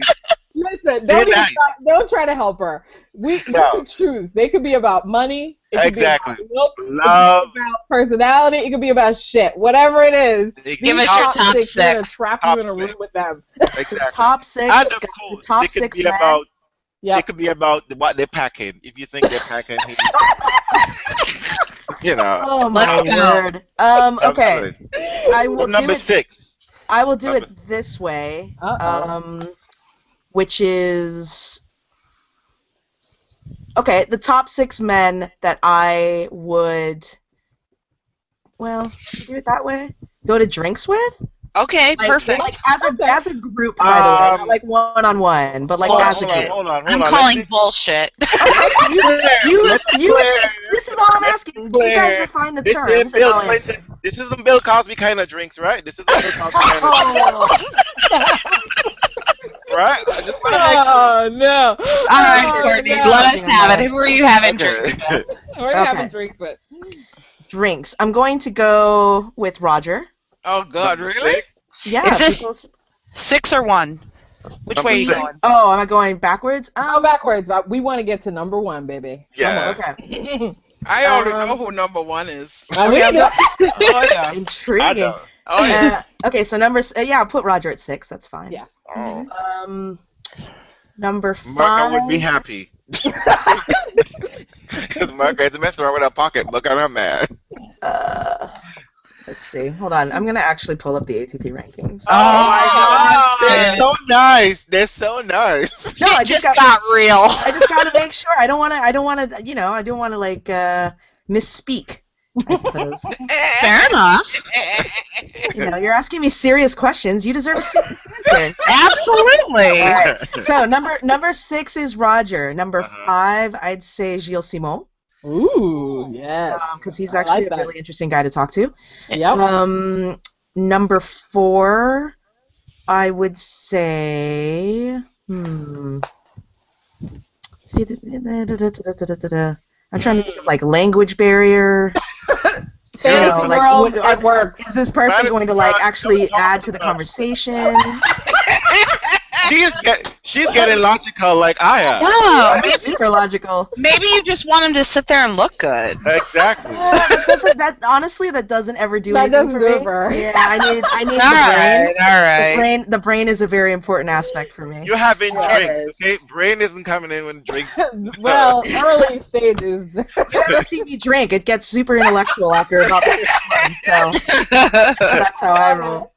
Listen, don't try to help her. We can choose. They could be about money. It could be about looks, love. It could be about personality. It could be about shit. Whatever it is. Give us your top 6. We're gonna trap you in a room with them. Exactly. Top 6. And of course, top 6 men. It could be about what they're packing. If you think they're packing, Oh my word. Okay. I will number 6. I will do it this way. Which is the top 6 men that I would do it that way. Go to drinks with. Okay, perfect. Like as a group, by the way, not like one-on-one, but like as a group. Hold on. I'm calling bullshit. This is all I'm asking. You guys refine the terms, and I'll answer. This isn't Bill Cosby kind of drinks, right? This isn't Bill Cosby kind of drinks. Right? I just want to make sure. No. All right, Courtney, let us have it. Who are you having drinks with? Who are you having drinks with? Drinks. I'm going to go with Roger. Oh, God, really? Yeah. Is this 6 or 1? Which way are you going? Oh, am I going backwards? Go backwards. We want to get to number 1, baby. Yeah. Okay. I already know who number 1 is. Oh, yeah. Intriguing. Oh, yeah. Okay, so I'll put Roger at 6. That's fine. Yeah. Oh. Number 5. Marco would be happy. Because Marco has to mess around with her pocketbook and I'm mad. Let's see. Hold on. I'm going to actually pull up the ATP rankings. Oh my God. They're so nice. They're so nice. No, I just got real. I just got to make sure. I don't want to like misspeak, I suppose. Fair enough. You're asking me serious questions. You deserve a serious answer. Absolutely. All right. So number 6 is Roger. Number 5, I'd say Gilles Simon. Ooh, yes. Because he's actually a really interesting guy to talk to. Yep. Number 4, I would say. See, I'm trying to think of like language barrier. At work. Is this person going to like actually add to the conversation? she's getting logical like I am. Oh, I'm super logical. maybe you just want him to sit there and look good. Exactly. That doesn't ever do That anything doesn't for do me. it for her. Yeah, I need All the right, all brain. right. The brain is a very important aspect for me. You're having Yeah. drinks, okay? Brain isn't coming in when drinks. Well, early stages. You never see me drink. It gets super intellectual after about 6 months, so that's how I roll.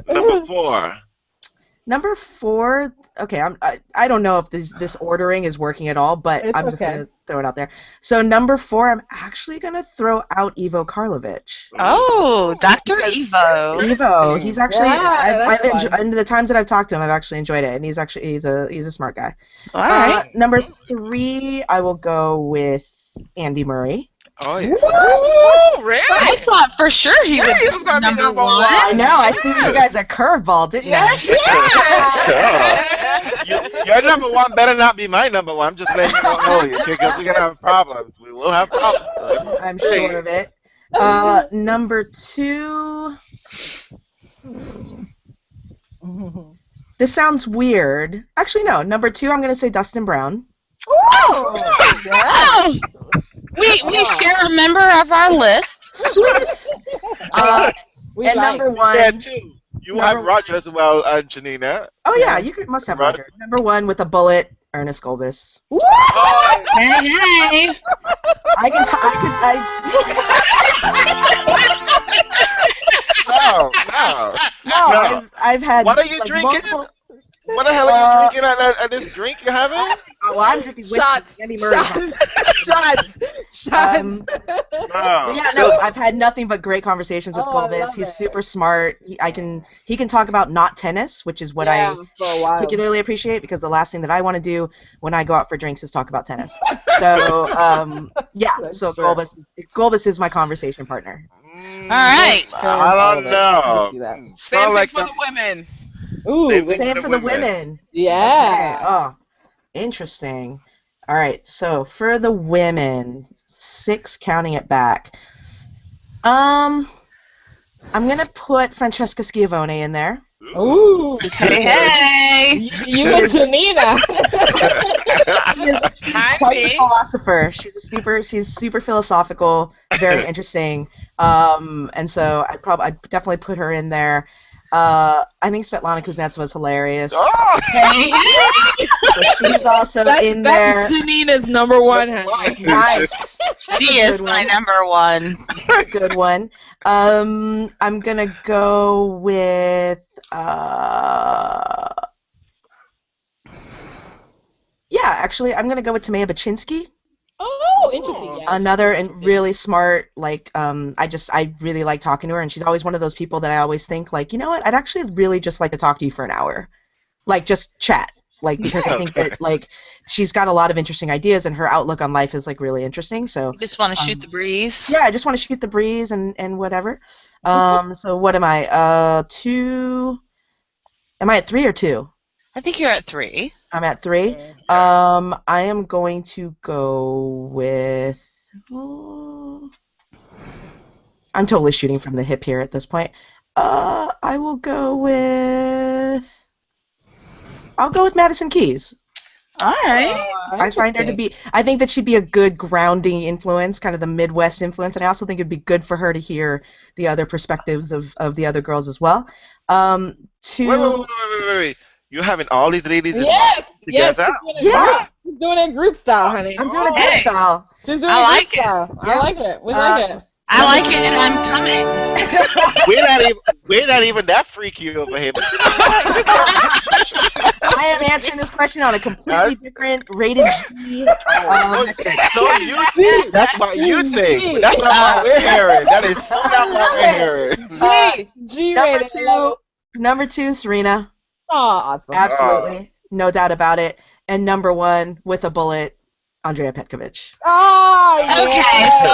Number 4. Number 4. Okay, I don't know if this ordering is working at all, but It's I'm just okay. gonna throw it out there. So number 4, I'm actually gonna throw out Ivo Karlovic. Oh, Dr. Because Evo. Ivo, he's actually Yeah, I've that's enjoyed, and the times that I've talked to him, I've actually enjoyed it, and he's a smart guy. All right. Number 3, I will go with Andy Murray. Oh yeah. Ooh, really? I thought for sure he would he was be gonna be number number one. one. I know, I threw you guys a curveball, didn't I? Your number 1 better not be my number 1. I'm just letting you know, okay? Because we're gonna have problems. We will have problems. I'm sure of it. Number 2. This sounds weird. Actually, no. Number 2, I'm gonna say Dustin Brown. Oh, we share a member of our list. Sweet. We And like. number 1. Yeah, too. You have Number- Roger as well, Janina. Oh yeah, must have Roger. Roger. Number 1 with a bullet, Ernest Gulbis. Oh, Hey, hey. I can. No. I've had. What are you like, drinking? multiple- What the hell are you drinking at this drink you're having? well, I'm drinking whiskey. Shots. Andy Murray. Shots. No. Yeah, no, I've had nothing but great conversations with Oh, I Gulbis. love He's it. super smart. He can talk about not tennis, which is what I for a while. particularly appreciate, because the last thing that I want to do when I go out for drinks is talk about tennis. So yeah, That's so true. Gulbis is my conversation partner. All right. I don't know. same Sound thing like for the women. Ooh, Same thing. Same for the women. yeah. Okay. Oh, interesting. All right, so for the women, 6 counting it back. I'm gonna put Francesca Schiavone in there. Ooh. Hey, hey. You and Janina. She is quite a philosopher. She's super philosophical, very interesting. And so I'd definitely put her in there. I think Svetlana Kuznetsova is hilarious. Oh, So she's also in there. That's Janina's number 1, honey. Nice. She is my number 1. Good one. I'm gonna go with actually I'm gonna go with Tamaya Baczynski. Oh, interesting. Yeah. Another and really smart, like I really like talking to her, and she's always one of those people that I always think, like, you know what, I'd actually really just like to talk to you for an hour. Like, just chat. Like, because I think that, like, she's got a lot of interesting ideas, and her outlook on life is, like, really interesting. So You just want to shoot the breeze. yeah, I just want to shoot the breeze and whatever. So what am I? 2. Am I at 3 or 2? I think you're at 3. I'm at 3. I am going to go with. I'm totally shooting from the hip here at this point. I will go with. I'll go with Madison Keys. All right. I find her to be. I think that she'd be a good grounding influence, kind of the Midwest influence, and I also think it'd be good for her to hear the other perspectives of the other girls as well. 2. Wait. You're having all these ladies in Yes. Yes. together? Yeah. She's doing it group style, honey. I'm doing a Hey. good style. She's doing I it like group style. Yeah. I like it. We like it. I like it, and I'm coming. We're not even that freaky over here. I am answering this question on a completely different rated G. So you think that's what you think. That's not what we're hearing. That is so not what we're hearing. G number rated. I love it. Number 2, Serena. Oh, awesome. Absolutely. No doubt about it. And number 1, with a bullet, Andrea Petkovic. Oh, yeah. Okay, so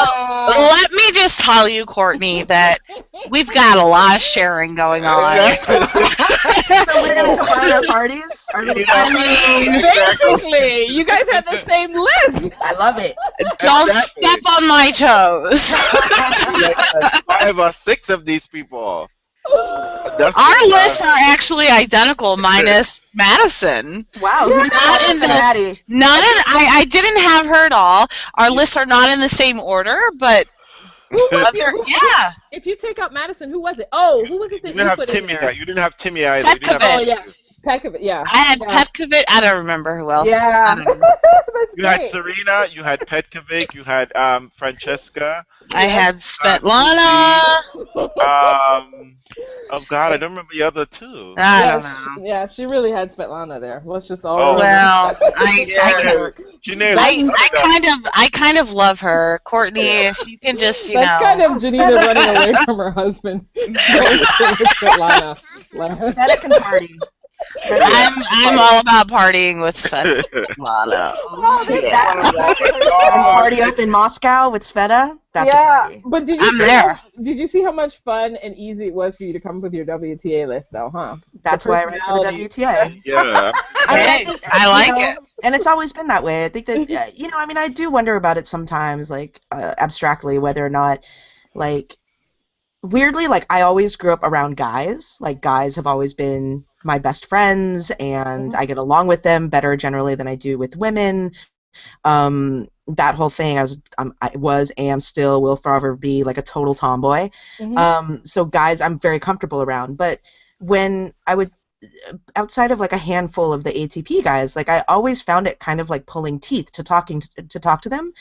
let me just tell you, Courtney, that we've got a lot of sharing going on. So we're going to combine our parties? Are we Basically, you guys have the same list. I love it. Don't step on my toes. Like 5 or 6 of these people. That's Our lists are actually identical, minus Madison. Wow, who did Not in the Maddie? I didn't have her at all. Our lists are not in the same order, but yeah. If you take out Madison, who was it? Oh, who was it that You didn't have put Timmy. in there? You didn't have Timmy either. You didn't have Petkovic. Oh yeah, Petkovic. Yeah. I had Petkovic. I don't remember who else. Yeah. That's You had great. Serena. You had Petkovic. You had Francesca. I had Svetlana. Oh God, I don't remember the other two. I don't know. Yeah, she really had Svetlana there. Let's just all. Oh. Well, I kind of love her, Courtney. If you can just, That's kind of Janina running away from her husband. Svetlana. Sveta can party. I'm all about partying with Svetlana. Party up in Moscow with Sveta. That's a party. But did you see how much fun and easy it was for you to come up with your WTA list, though, huh? That's why I write for the WTA. Yeah. I like it. And it's always been that way. I think that, I do wonder about it sometimes, like, abstractly, whether or not, like, weirdly, like, I always grew up around guys. Like, guys have always been my best friends, and I get along with them better generally than I do with women. That whole thing, am still, will forever be like a total tomboy. So guys, I'm very comfortable around. But when I would, outside of like a handful of the ATP guys, like I always found it kind of like pulling teeth to talk to them,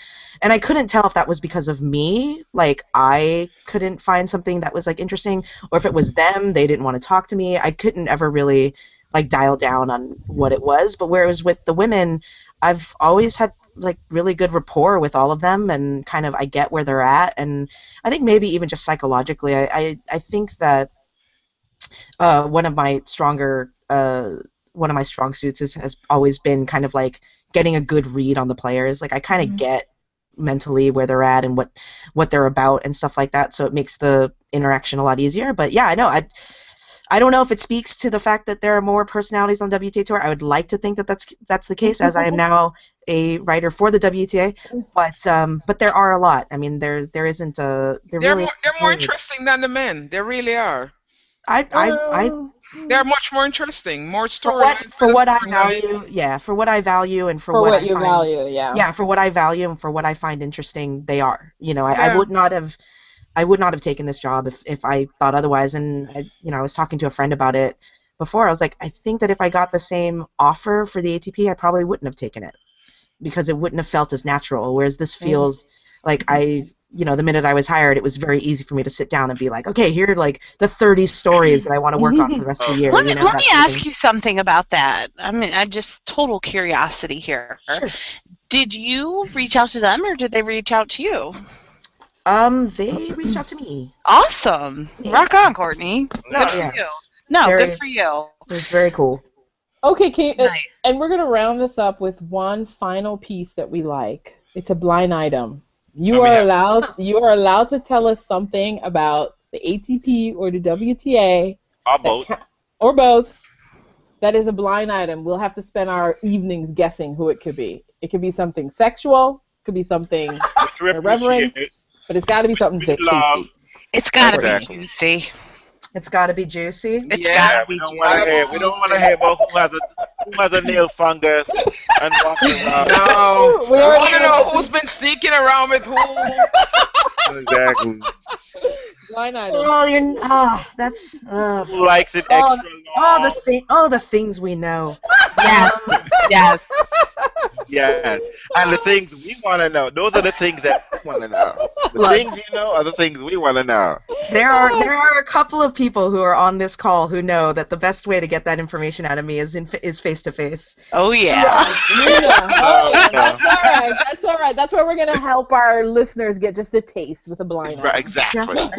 and I couldn't tell if that was because of me, like I couldn't find something that was like interesting, or if it was them, they didn't want to talk to me. I couldn't ever really like dial down on what it was. But whereas with the women, I've always had like really good rapport with all of them, and kind of I get where they're at, and I think maybe even just psychologically, I think that one of my strong suits has always been kind of like getting a good read on the players. Like I kind of get mentally where they're at and what they're about and stuff like that, so it makes the interaction a lot easier. But yeah, I know I don't know if it speaks to the fact that there are more personalities on WTA Tour. I would like to think that that's the case, as I am now a writer for the WTA. But there are a lot. I mean, there isn't a. They're more interesting than the men. They really are. They're much more interesting, more storylines. For what I value, yeah. For what I value, and for what you value, yeah. Yeah, for what I value and for what I find interesting, they are. I would not have taken this job if I thought otherwise. And I was talking to a friend about it before. I was like, I think that if I got the same offer for the ATP, I probably wouldn't have taken it because it wouldn't have felt as natural. Whereas this feels like the minute I was hired, it was very easy for me to sit down and be like, okay, here are like the 30 stories that I want to work on for the rest of the year. Let me ask you something about that. I mean, I just total curiosity here. Sure. Did you reach out to them, or did they reach out to you? They reached out to me. Awesome. Yeah. Rock on, Courtney. Good for you. No, good for you. It was very cool. Okay, nice. And we're going to round this up with one final piece that we like. It's a blind item. You are allowed to tell us something about the ATP or the WTA. Or both. That is a blind item. We'll have to spend our evenings guessing who it could be. It could be something sexual. It could be something irreverent. But it's got to be something tasty. It's got to be juicy. It's got to be juicy. It's got to be juicy. We don't want to hear about who has a nail fungus and walking around. No, we want to know who's been sneaking around with who. Exactly. Why not? Well, that's. Who likes it extra long? All the things we know. Yes. Yes. And the things we want to know. Those are the things that we want to know. The things you know are the things we want to know. There are a couple of people who are on this call who know that the best way to get that information out of me is face to face. Oh yeah. That's all right. That's where we're gonna help our listeners get just a taste with a blind eye. Right, exactly.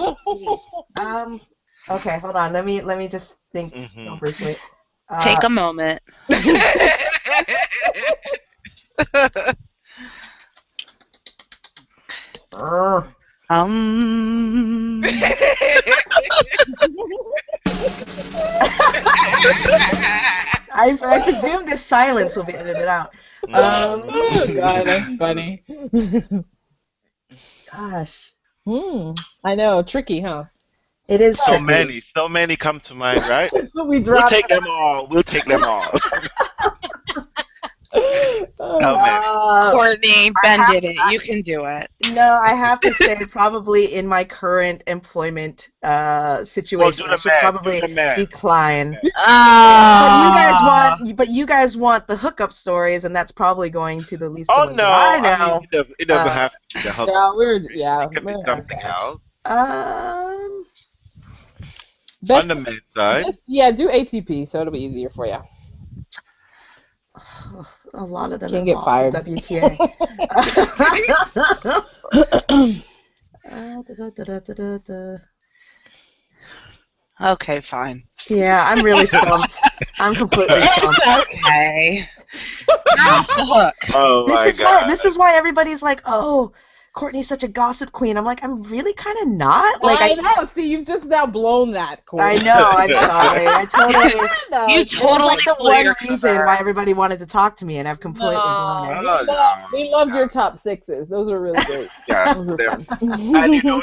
Okay, hold on. Let me just think briefly. Take a moment. I presume this silence will be edited out. Oh God, that's funny. Gosh. I know, tricky, huh? It is So tricky. many come to mind, right? we We'll dropped. take them all. We'll take them all. So many. Courtney, Ben have did it. You can do it. No, I have to say, probably in my current employment situation, do I the should math, probably do the math. decline. Ah. But you guys want the hookup stories, and that's probably going to the least Oh ones no! that I I mean, know. it doesn't have to be the hook. Yeah, It could be we're something okay. else Um, on the men's side. Yeah, do ATP, so it'll be easier for you. a lot of them Can't get involve fired. the WTA. Okay, fine. Yeah, I'm really stumped. I'm completely stumped. It's okay. You're off the hook. Oh my God! This is why everybody's like, "Oh, Courtney's such a gossip queen." I'm like, I'm really kind of not. Like, I know. See, you've just now blown that, Courtney. I know. I'm sorry. I totally. You It was totally like the blew one your reason cover. why everybody wanted to talk to me, and I've completely blown it. We loved your top sixes. Those were really great. Yeah, Those were fun. and you know,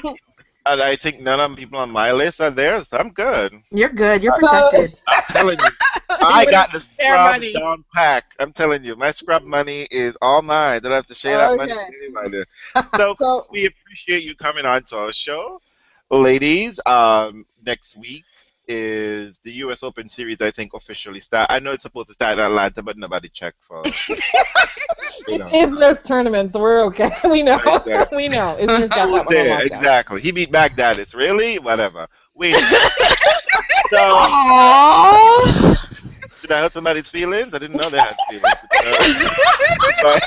and I think none of the people on my list are there, so I'm good. You're good. You're protected. I'm telling you, I got the share scrub money. down pack. I'm telling you, my scrub money is all mine. I don't have to share that money with anybody. So So, we appreciate you coming on to our show, ladies. Next week is the U.S. Open Series. I think officially start. I know it's supposed to start in Atlanta, but nobody checked for. it's there's tournament, so we're okay. We know. Exactly. We know. It's just got that one on There, lockdown. exactly. He beat Baghdad. It's really whatever. Wait. So Aww. did I hurt somebody's feelings? I didn't know they had feelings. But,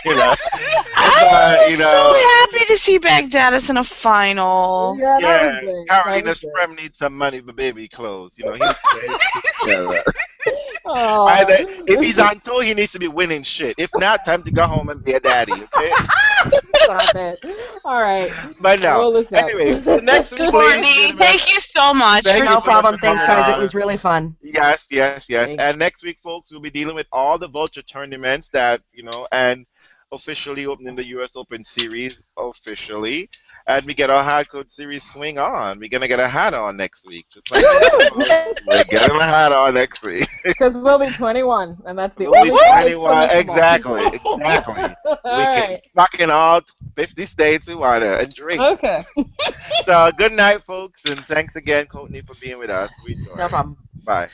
So happy to see Baghdadis in a final. Yeah, that yeah, was great. Carolina Sprem needs some money for baby clothes. He's Oh. either, if he's on tour, he needs to be winning shit. If not, time to go home and be a daddy, okay? Stop it. All right. But no. Roll this up. Anyway, next week, ladies and Courtney, gentlemen, thank you so much. Thank for you No so much problem. for Thanks, coming guys. on. It was really fun. Yes. Thanks. And next week, folks, we'll be dealing with all the vulture tournaments that, and officially opening the U.S. Open Series officially. And we get our hardcore series swing on. We're going to get a hat on next week. Just like we're getting a hat on next week. Because we'll be 21, and that's the We'll be only 21. Exactly. All We can right. fuck in all 50 states we want to and drink. Okay. So good night, folks. And thanks again, Courtney, for being with us. We enjoyed No it. problem. Bye.